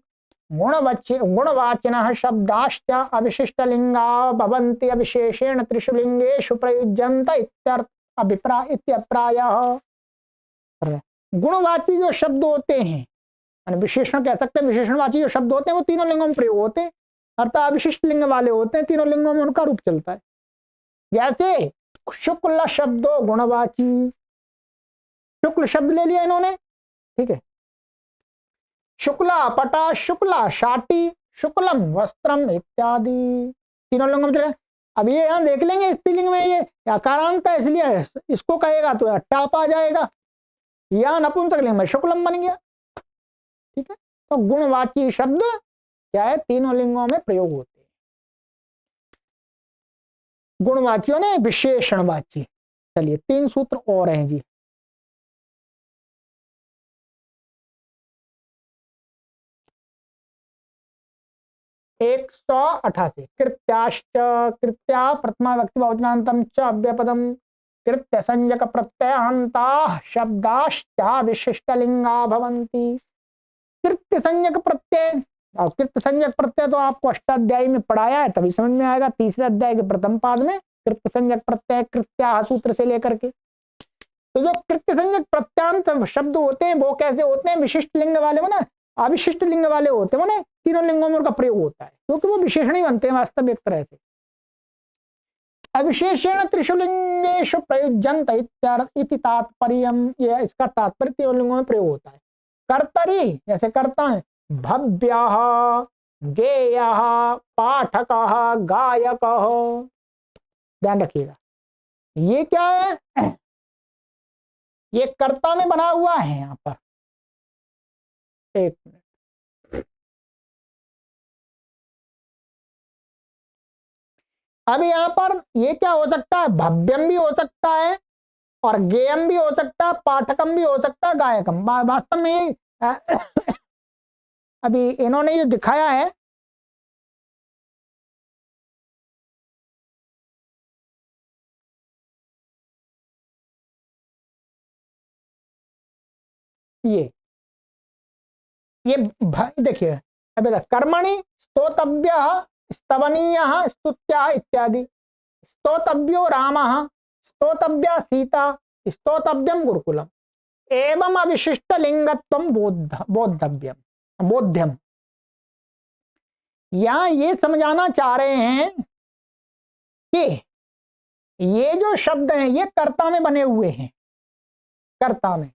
गुणवाचिनः शब्दाश्च अविशिष्टलिंगा भवन्ति अविशेषेण त्रिषु लिंगेषु प्रयुज्यन्त इत्यभिप्रायः। गुणवाची जो शब्द होते हैं, विशेषण कह सकते हैं, विशेषणवाची जो शब्द होते हैं वो तीनों लिंगों में प्रयोग होते हैं, अर्थात अविशिष्ट लिंग वाले होते हैं, तीनों लिंगों में उनका रूप चलता है। जैसे शुक्ल शब्दो गुणवाची, शुक्ल शब्द ले लिया इन्होंने। ठीक है, शुक्ला पटा शुक्ला शाटी शुक्लम वस्त्रम इत्यादि तीनों लिंगों में चलेगा। अब ये यहाँ देख लेंगे, स्त्रीलिंग में ये अकारांत है इसलिए इसको कहेगा तो टाप आ जाएगा, या नपुंसकलिंग में शुक्लम बन गया। ठीक है, तो गुणवाची शब्द क्या है, तीनों लिंगों में प्रयोग होते हैं। गुणवाचियों ने विशेषणवाची। चलिए 3 सूत्र और हैं जी। एक 188 कृत्याश्च, कृत्या प्रथमा व्यक्ति बहुवचनान्तम च अव्यपदम। कृत्य संज्ञक प्रत्ययान्ताः शब्दाश्च विशिष्टलिंगा भवन्ति। कृत्य संज्ञक प्रत्यय, और कृत्य संज्ञक प्रत्यय तो आपको अष्टाध्यायी में पढ़ाया है, तभी समझ में आएगा। तीसरे अध्याय के प्रथम पाद में कृत्य संज्ञक प्रत्यय कृत्या सूत्र से लेकर के, तो जो कृत्य संज्ञक प्रत्यांत शब्द होते हैं वो कैसे होते हैं, विशिष्ट लिंग वाले ना अविशिष्ट लिंग वाले होते हैं, ना तीनों लिंगों में उनका प्रयोग होता है, क्योंकि वो विशेषण ही बनते हैं वास्तव में एक तरह से। अविशेषेण त्रिषु लिंगेषु प्रयुज्यन्त इति तात्पर्यम्, ये इसका तात्पर्य तीनों लिंगों में प्रयोग होता है। कर्तरी जैसे करता है, भव्यः गेयः पाठकः गायकः। ध्यान रखिएगा, ये क्या है, ये कर्ता में बना हुआ है यहाँ पर। एक मिनट, अब यहाँ पर ये क्या हो सकता है, भव्यम भी हो सकता है और गेयम भी हो सकता है, पाठकम भी हो सकता है, गायकम। वास्तव में अभी इन्होंने जो दिखाया है, ये देखिए, अब कर्मणि स्तोतव्यः स्तवनीयः स्तुत्यः इत्यादि। स्तोतव्यो रामः, स्तोतव्या सीता, स्तोतव्यम गुरुकुलम। एवं अविशिष्ट लिंगत्वम बोध्यम। यहां ये समझाना चाह रहे हैं कि ये जो शब्द हैं ये कर्ता में बने हुए हैं, कर्ता में,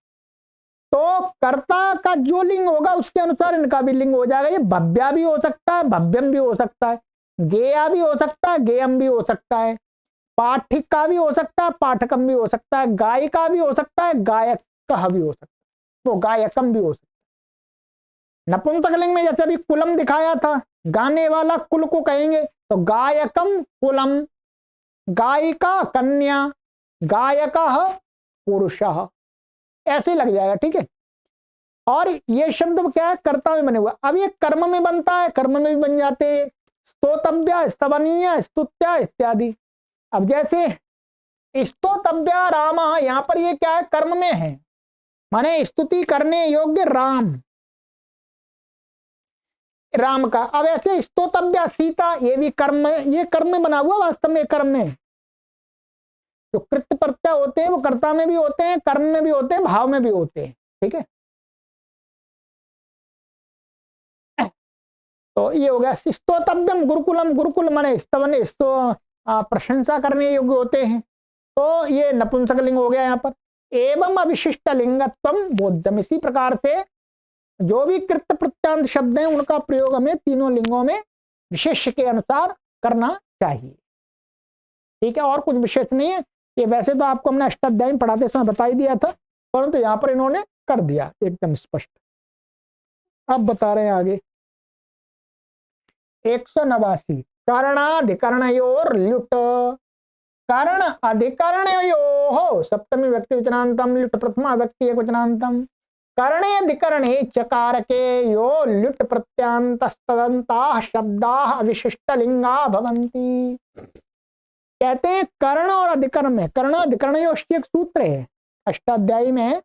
तो कर्ता का जो लिंग होगा उसके अनुसार इनका भी लिंग हो जाएगा। ये भव्या भी हो सकता है, भव्यम भी हो सकता है, गेया भी हो सकता है, गेयम भी हो सकता है, पाठिका भी हो सकता है, पाठकम भी हो सकता है, गायिका भी हो सकता है, गायक भी हो सकता है, वो गायकम भी हो सकता है। नपुंसकलिंग में जैसे अभी कुलम दिखाया था, गाने वाला कुल को कहेंगे, तो गायकम कुलम, गायिका कन्या, गायक पुरुष, ऐसे लग जाएगा। ठीक है, और ये शब्द क्या है, कर्ता में बने हुए। अब ये कर्म में बनता है, कर्म में भी बन जाते हैं, स्तोतव्य, स्तवनीय, स्तुत्य इत्यादि। अब जैसे स्तोतव्य राम, यहां पर ये क्या है, कर्म में है, माने स्तुति करने योग्य राम, राम का। अब ऐसे स्तोतव्य सीता, ये भी कर्म, ये कर्म में बना हुआ, वास्तव में कर्म में जो कृत्य प्रत्यय होते हैं वो कर्ता में भी होते हैं, कर्म में भी होते हैं, भाव में भी होते हैं। ठीक है, तो ये हो गया स्तोतव्यम गुरुकुलम। गुरुकुल माने स्तवन, प्रशंसा करने योग्य होते हैं, तो ये नपुंसकलिंग हो गया यहाँ पर। एवं अविशिष्ट लिंगत्वम बोध्यम। इसी प्रकार से जो भी कृत प्रत्यांत शब्द हैं उनका प्रयोग हमें तीनों लिंगों में विशेष के अनुसार करना चाहिए। ठीक है, और कुछ विशेष नहीं है। ये वैसे तो आपको हमने अष्टाध्याय में पढ़ाते समय बता ही दिया था, परंतु यहाँ पर इन्होंने कर दिया एकदम स्पष्ट। अब बता रहे हैं आगे 189 करणाधिकरणयोर ल्युट। कर्ण अधिकरणयो सप्तमी व्यक्ति वचनांतम, ल्युट प्रथमा व्यक्ति एक वचनांतम। कर्णे अधिकरणे चकार के यो ल्युट प्रत्यांतस्तदंताः शब्दाः अविशिष्ट लिंगा भवन्ति। कहते हैं कर्ण और अधिकरण में, कर्ण अधिकरणयोश्च एक सूत्र है अष्टाध्यायी में,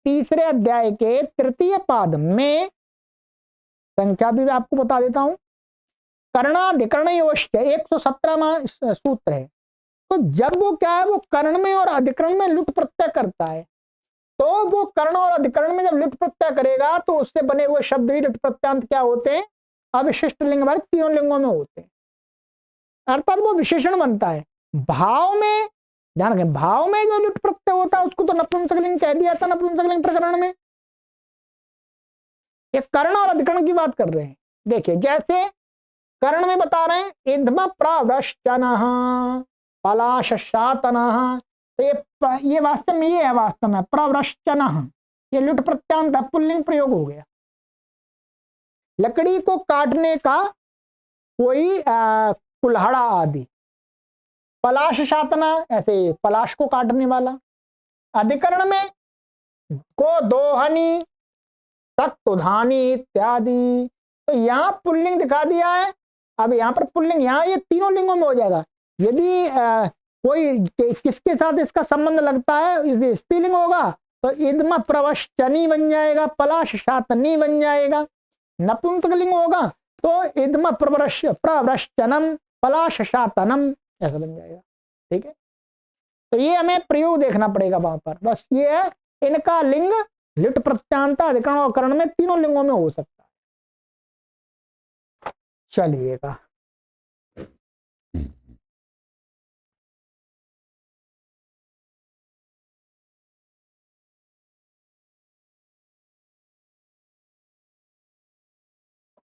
तीसरे अध्याय के तृतीय पाद में, संख्या भी मैं आपको बता देता हूं, कर्णाधिकरणयोश्च 117वां सूत्र है। तो जब वो क्या है, वो कर्ण में और अधिकरण में लुट प्रत्यय करता है, तो वो कर्ण और अधिकरण में जब लुट प्रत्यय करेगा तो उससे बने हुए शब्द भी लुट प्रत्यांत क्या होते हैं, अविशिष्ट लिंग वाले तीनों लिंगों में होते हैं, अर्थात वो विशेषण बनता है। भाव में ध्यान रखें, भाव में जो लुट प्रत्यय होता है उसको तो नपुंसकलिंग कह दिया था नपुंसकलिंग प्रकरण में। ये कर्ण और अधिकरण की बात कर रहे हैं। देखिए जैसे कर्ण में बता रहे हैं इंधम प्रवृश्चनः पलाशशातनः, तो ये वास्तव में ये है, वास्तव में प्रवृश्चनः ये लुट प्रत्यांत पुल्लिंग प्रयोग हो गया। लकड़ी को काटने का कोई कुल्हाड़ा आदि, पलाश शातना ऐसे पलाश को काटने वाला। अधिकरण में को दोहनी, तक्तुधानी इत्यादि, तो यहाँ पुल्लिंग दिखा दिया है। अब यहाँ पर पुल्लिंग, यहाँ ये तीनों लिंगों में हो जाएगा। यदि कोई किसके साथ इसका संबंध लगता है, यदि स्त्रीलिंग होगा तो इदम प्रवश्चनी बन जाएगा, पलाश शातनी बन जाएगा। नपुंसकलिंग होगा तो इदम प्रवृश्चनम पलाश शातनम ऐसा बन जाएगा। ठीक है, तो ये हमें प्रयोग देखना पड़ेगा वहां पर। बस ये है, इनका लिंग लिट प्रत्यांत अधिकरण और कर्ण में तीनों लिंगों में हो सकता है। चलिएगा,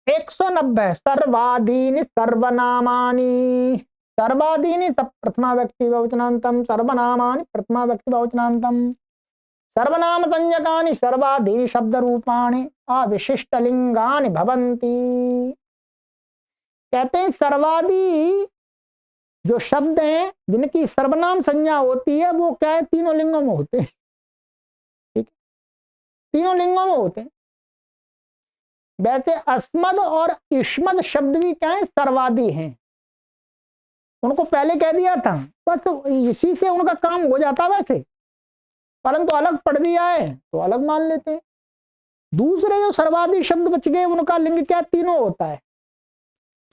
एक 190 सर्वादीनि सर्वनामानि। सर्वादीनि प्रथमा व्यक्ति बहुवचनांतम, सर्वनामानि प्रथमा व्यक्ति बहुवचनांतम। सर्वनाम संज्ञकानि सर्वादीनि शब्द रूपाणि अविशिष्ट लिंगानि भवन्ति। कहते हैं सर्वादि जो शब्द हैं जिनकी सर्वनाम संज्ञा होती है वो क्या है, तीनों लिंगों में होते हैं। ठीक है, तीनों लिंगों में होते हैं। वैसे अस्मद और इष्मद शब्द भी क्या है, सर्वादि हैं। उनको पहले कह दिया था, बस इसी से उनका काम हो जाता। वैसे परंतु अलग पढ़ दिया है तो अलग मान लेते हैं। दूसरे जो सर्वादि शब्द बच गए उनका लिंग क्या तीनों होता है।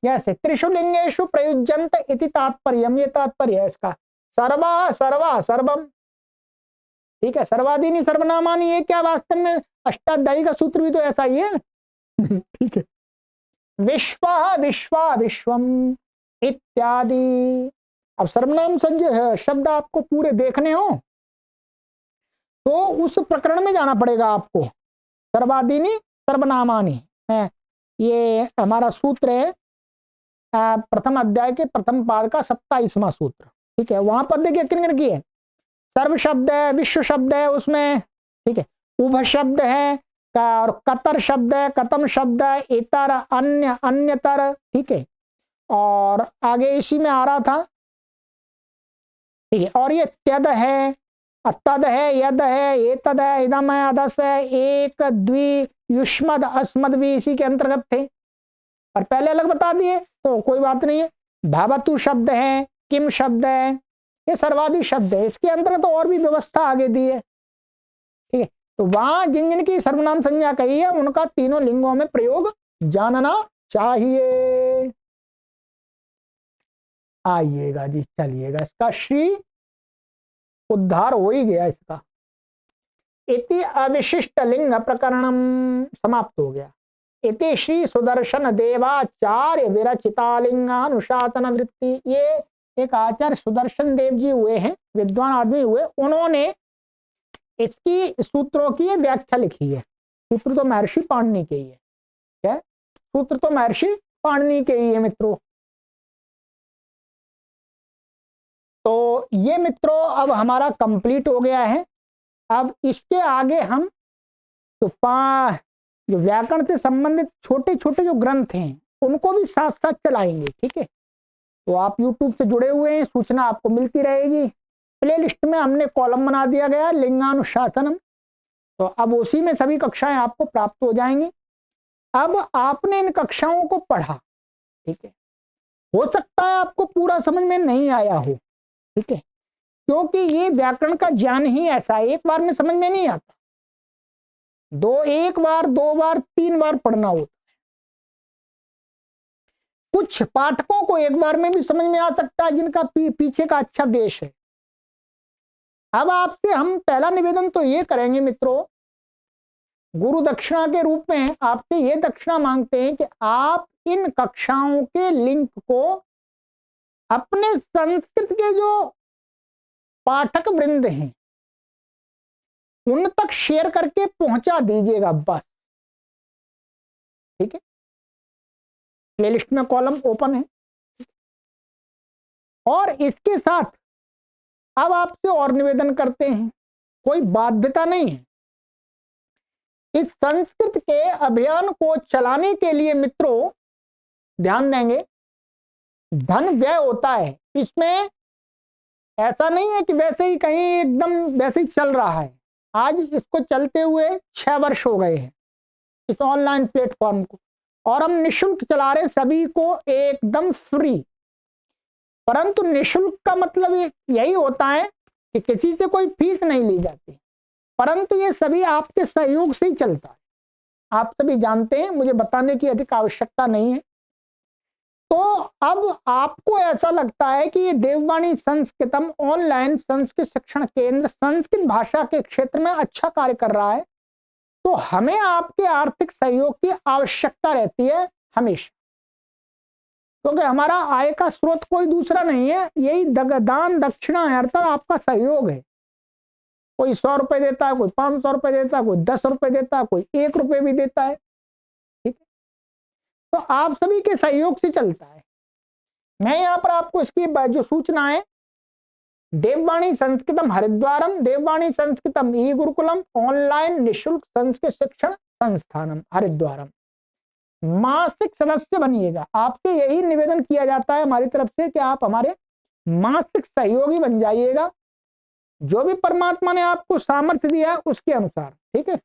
जैसे त्रिषु लिंगेषु प्रयुज्यंत इति तात्पर्यम, ये तात्पर्य है इसका। सर्वा सर्वा सर्वम, ठीक है। सर्वादीनि सर्वनामानि, ये क्या वास्तव में अष्टाध्यायी का सूत्र भी तो ऐसा ही है। ठीक है। विश्व विश्वा विश्वम इत्यादि। अब सर्वनाम शब्द आपको पूरे देखने हो तो उस प्रकरण में जाना पड़ेगा आपको। सर्वादीनि सर्वनामानि, ये हमारा सूत्र है प्रथम अध्याय के प्रथम पाद का 27वां सूत्र, ठीक है। वहां पर देखिए किन किन की है। सर्व शब्द है, विश्व शब्द है उसमें, ठीक है। उभ शब्द है और कतर शब्द है, कतम शब्द है, इतर, अन्य, अन्यतर, ठीक है। और आगे इसी में आ रहा था, ठीक है। और ये त्यद है, तद है, यद है, एतद है, इदम है, अदस है, एक, द्वि, युष्मद, अस्मद भी इसी के अंतर्गत थे और पहले अलग बता दिए तो कोई बात नहीं है। भावतु शब्द है, किम शब्द है, ये सर्वादि शब्द है, इसके अंतर्गत तो और भी व्यवस्था आगे दी है, ठीक है। तो वहां जिन जिन की सर्वनाम संज्ञा कही है उनका तीनों लिंगों में प्रयोग जानना चाहिए। आइएगा जी, चलिएगा, इसका श्री उद्धार हो ही गया इसका। इति अविशिष्ट लिंग प्रकरणम समाप्त हो गया। इति श्री सुदर्शन देवाचार्य विरचिता लिंगानुशासन वृत्ति, ये एक आचार्य सुदर्शन देव जी हुए हैं, विद्वान आदमी हुए, उन्होंने इसकी सूत्रों की व्याख्या लिखी है। सूत्र तो महर्षि पाणिनि के ही है, क्या सूत्र तो महर्षि पाणिनि के ही है मित्रों। तो ये मित्रों अब हमारा कंप्लीट हो गया है। अब इसके आगे हम तो जो व्याकरण से संबंधित छोटे छोटे जो ग्रंथ हैं उनको भी साथ साथ चलाएंगे, ठीक है। तो आप YouTube से जुड़े हुए हैं, सूचना आपको मिलती रहेगी। प्लेलिस्ट में हमने कॉलम बना दिया गया लिंगानुशासनम, तो अब उसी में सभी कक्षाएं आपको प्राप्त हो जाएंगी। अब आपने इन कक्षाओं को पढ़ा, ठीक है। हो सकता है आपको पूरा समझ में नहीं आया हो, ठीक है, क्योंकि ये व्याकरण का ज्ञान ही ऐसा है, एक बार में समझ में नहीं आता, एक बार, दो बार, तीन बार पढ़ना होता है। कुछ पाठकों को एक बार में भी समझ में आ सकता है जिनका पीछे का अच्छा बेस है। अब आपसे हम पहला निवेदन तो ये करेंगे मित्रों, गुरु दक्षिणा के रूप में आपसे ये दक्षिणा मांगते हैं कि आप इन कक्षाओं के लिंक को अपने संस्कृत के जो पाठक वृंद हैं उन तक शेयर करके पहुंचा दीजिएगा बस, ठीक है। प्लेलिस्ट में कॉलम ओपन है। और इसके साथ अब आपसे और निवेदन करते हैं, कोई बाध्यता नहीं है, इस संस्कृत के अभियान को चलाने के लिए मित्रों ध्यान देंगे, धन व्यय होता है इसमें। ऐसा नहीं है कि वैसे ही कहीं एकदम वैसे ही चल रहा है। आज इसको चलते हुए 6 वर्ष हो गए हैं इस ऑनलाइन प्लेटफॉर्म को, और हम निशुल्क चला रहे, सभी को एकदम फ्री। परंतु निशुल्क का मतलब यही होता है कि किसी से कोई फीस नहीं ली जाती, परंतु ये सभी आपके सहयोग से ही चलता है। आप सभी जानते हैं, मुझे बताने की अधिक आवश्यकता नहीं है। तो अब आपको ऐसा लगता है कि ये देववाणी संस्कृतम ऑनलाइन संस्कृत शिक्षण केंद्र संस्कृत भाषा के क्षेत्र में अच्छा कार्य कर रहा है, तो हमें आपके आर्थिक सहयोग की आवश्यकता रहती है हमेशा, क्योंकि हमारा आय का स्रोत कोई दूसरा नहीं है, यही दान दक्षिणा है, अर्थात आपका सहयोग है। कोई 100 रुपए देता है, कोई 500 रुपए देता है, कोई 10 रुपए देता है, कोई 1 रुपए भी देता है, ठीक है। तो आप सभी के सहयोग से चलता है। मैं यहाँ पर आपको इसकी जो सूचना है, देववाणी संस्कृतम हरिद्वारम, देववाणी संस्कृतम ई गुरुकुलम, ऑनलाइन निशुल्क संस्कृत शिक्षण संस्थानम हरिद्वारम, मासिक सदस्य बनिएगा। आपसे यही निवेदन किया जाता है हमारी तरफ से कि आप हमारे मासिक सहयोगी बन जाइएगा, जो भी परमात्मा ने आपको सामर्थ्य दिया है उसके अनुसार, ठीक है।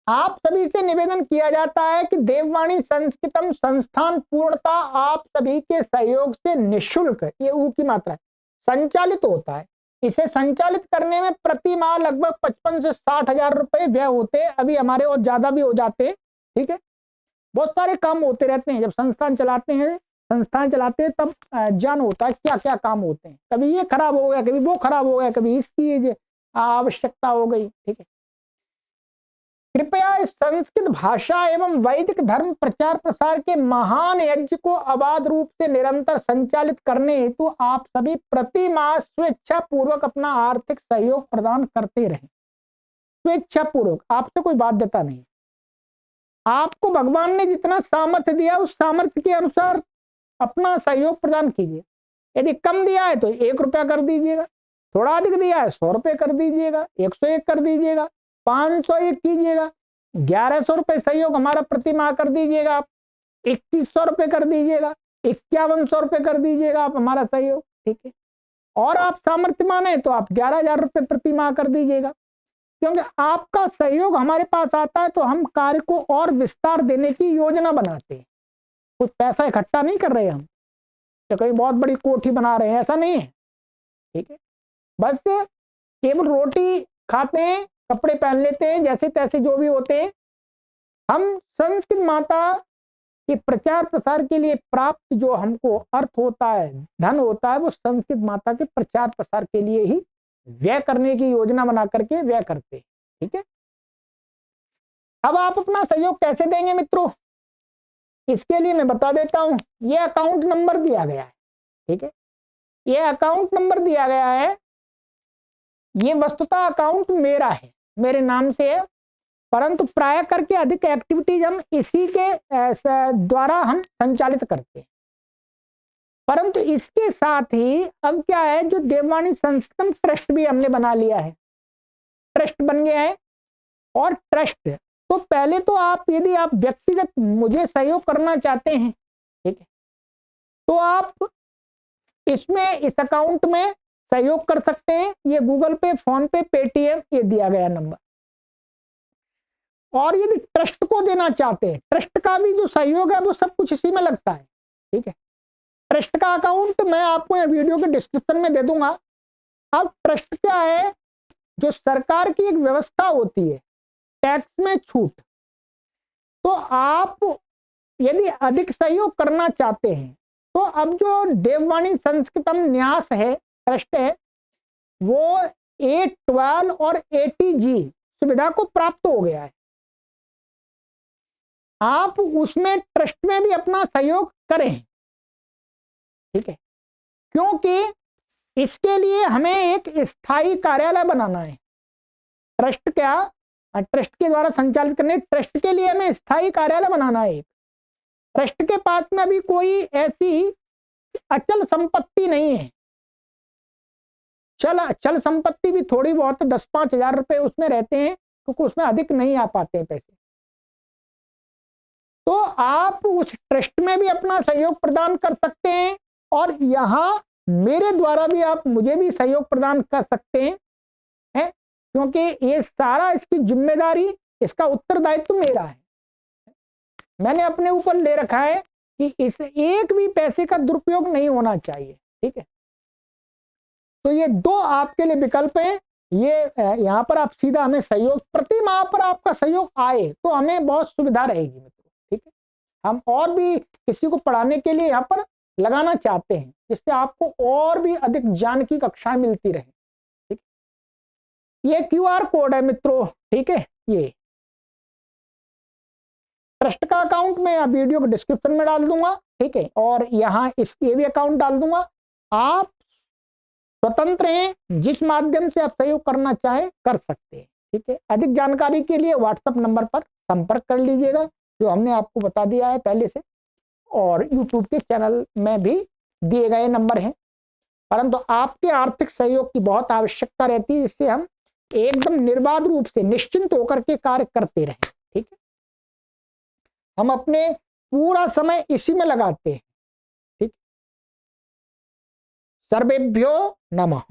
आप सभी से निवेदन किया जाता है कि देववाणी संस्कृतम संस्थान पूर्णता आप सभी के सहयोग से निशुल्क, ये ऊ की मात्रा है, संचालित होता है। इसे संचालित करने में प्रति माह लगभग 55 से 60 हजार रुपए व्यय होते हैं। अभी हमारे और ज्यादा भी हो जाते हैं। ठीक है, बहुत सारे काम होते रहते हैं। जब संस्थान चलाते हैं तब ज्ञान होता है क्या क्या काम होते हैं। कभी ये खराब हो गया, कभी वो खराब हो गया, कभी इसकी आवश्यकता हो गई। ठीक है, कृपया इस संस्कृत भाषा एवं वैदिक धर्म प्रचार प्रसार के महान यज्ञ को अबाध रूप से निरंतर संचालित करने हेतु आप सभी प्रति माह स्वेच्छा पूर्वक अपना आर्थिक सहयोग प्रदान करते रहें। स्वेच्छा पूर्वक, आपसे कोई बाध्यता नहीं। आपको भगवान ने जितना सामर्थ्य दिया उस सामर्थ्य के अनुसार अपना सहयोग प्रदान कीजिए। यदि कम दिया है तो 1 रुपया कर दीजिएगा, थोड़ा अधिक दिया है 100 रुपये कर दीजिएगा, 101 कर दीजिएगा, 501 कीजिएगा, 1100 रुपये सहयोग हमारा प्रति माह कर दीजिएगा आप, 2100 रुपये कर दीजिएगा, 5100 रुपये कर दीजिएगा आप हमारा सहयोग। ठीक है, और आप सामर्थ्यवान है तो आप 11,000 रुपये प्रति माह कर दीजिएगा। क्योंकि आपका सहयोग हमारे पास आता है तो हम कार्य को और विस्तार देने की योजना बनाते हैं। कुछ पैसा इकट्ठा नहीं कर रहे हम, तो कहीं बहुत बड़ी कोठी बना रहे हैं, ऐसा नहीं है। ठीक है, बस केवल रोटी खाते हैं, कपड़े पहन लेते हैं, जैसे तैसे जो भी होते हैं। हम संस्कृत माता के प्रचार प्रसार के लिए प्राप्त जो हमको अर्थ होता है, धन होता है, वो संस्कृत माता के प्रचार प्रसार के लिए ही व्यय करने की योजना बना करके व्यय करते हैं। ठीक है, अब आप अपना सहयोग कैसे देंगे मित्रों, इसके लिए मैं बता देता हूं। ये अकाउंट नंबर दिया गया है। ठीक है, ये अकाउंट नंबर दिया गया है। ये वस्तुतः अकाउंट मेरा है, मेरे नाम से है, परंतु प्राय करके अधिक एक्टिविटीज हम इसी के द्वारा हम संचालित करते हैं। परंतु इसके साथ ही अब क्या है, जो देववाणी संस्कृतम ट्रस्ट भी हमने बना लिया है, ट्रस्ट बन गया है। और ट्रस्ट तो पहले तो आप, यदि आप व्यक्तिगत मुझे सहयोग करना चाहते हैं, ठीक है, तो आप इसमें इस अकाउंट में सहयोग कर सकते हैं। ये गूगल पे, फोन पे, पेटीएम, ये दिया गया नंबर। और यदि ट्रस्ट को देना चाहते हैं, ट्रस्ट का भी जो सहयोग है वो सब कुछ इसी में लगता है। ठीक है, ट्रस्ट का अकाउंट मैं आपको वीडियो के डिस्क्रिप्शन में दे दूंगा। अब ट्रस्ट क्या है, जो सरकार की एक व्यवस्था होती है टैक्स में छूट। तो आप यदि अधिक सहयोग करना चाहते हैं तो अब जो देववाणी संस्कृतम न्यास है, ट्रस्ट है, वो A12 और ATG सुविधा को प्राप्त हो गया है। आप उसमें ट्रस्ट में भी अपना सहयोग करें। ठीक है, क्योंकि इसके लिए हमें एक स्थायी कार्यालय बनाना है। ट्रस्ट क्या, ट्रस्ट के द्वारा संचालित करने, ट्रस्ट के लिए हमें स्थायी कार्यालय बनाना है। ट्रस्ट के पास में अभी कोई ऐसी अचल संपत्ति नहीं है। चल संपत्ति भी थोड़ी बहुत 10-5 हजार रुपए उसमें रहते हैं, क्योंकि उसमें अधिक नहीं आ पाते हैं पैसे। तो आप उस ट्रस्ट में भी अपना सहयोग प्रदान कर सकते हैं, और यहां मेरे द्वारा भी आप मुझे भी सहयोग प्रदान कर सकते हैं, क्योंकि ये सारा, इसकी जिम्मेदारी, इसका उत्तरदायित्व मेरा है। मैंने अपने ऊपर ले रखा है कि इस एक भी पैसे का दुरुपयोग नहीं होना चाहिए। ठीक है, तो ये 2 आपके लिए विकल्प हैं। ये यहाँ पर आप सीधा हमें सहयोग, प्रति माह पर आपका सहयोग आए तो हमें बहुत सुविधा रहेगी मित्रों। ठीक है, हम और भी किसी को पढ़ाने के लिए यहाँ पर लगाना चाहते हैं, जिससे आपको और भी अधिक ज्ञान की कक्षाएं मिलती रहे। ठीक, ये QR कोड है मित्रों। ठीक है, ये ट्रस्ट का अकाउंट मैं वीडियो को डिस्क्रिप्शन में डाल दूंगा। ठीक है, और यहाँ इसके भी अकाउंट डाल दूंगा। आप स्वतंत्र हैं, जिस माध्यम से आप सहयोग करना चाहे कर सकते हैं। ठीक है, अधिक जानकारी के लिए व्हाट्सएप नंबर पर संपर्क कर लीजिएगा, जो हमने आपको बता दिया है पहले से, और यूट्यूब के चैनल में भी दिए गए नंबर हैं। परंतु आपके आर्थिक सहयोग की बहुत आवश्यकता रहती है, जिससे हम एकदम निर्बाध रूप से निश्चिंत होकर के कार्य करते रहें। ठीक है, हम अपने पूरा समय इसी में लगाते हैं। ठीक, सर्वेभ्यो नमः।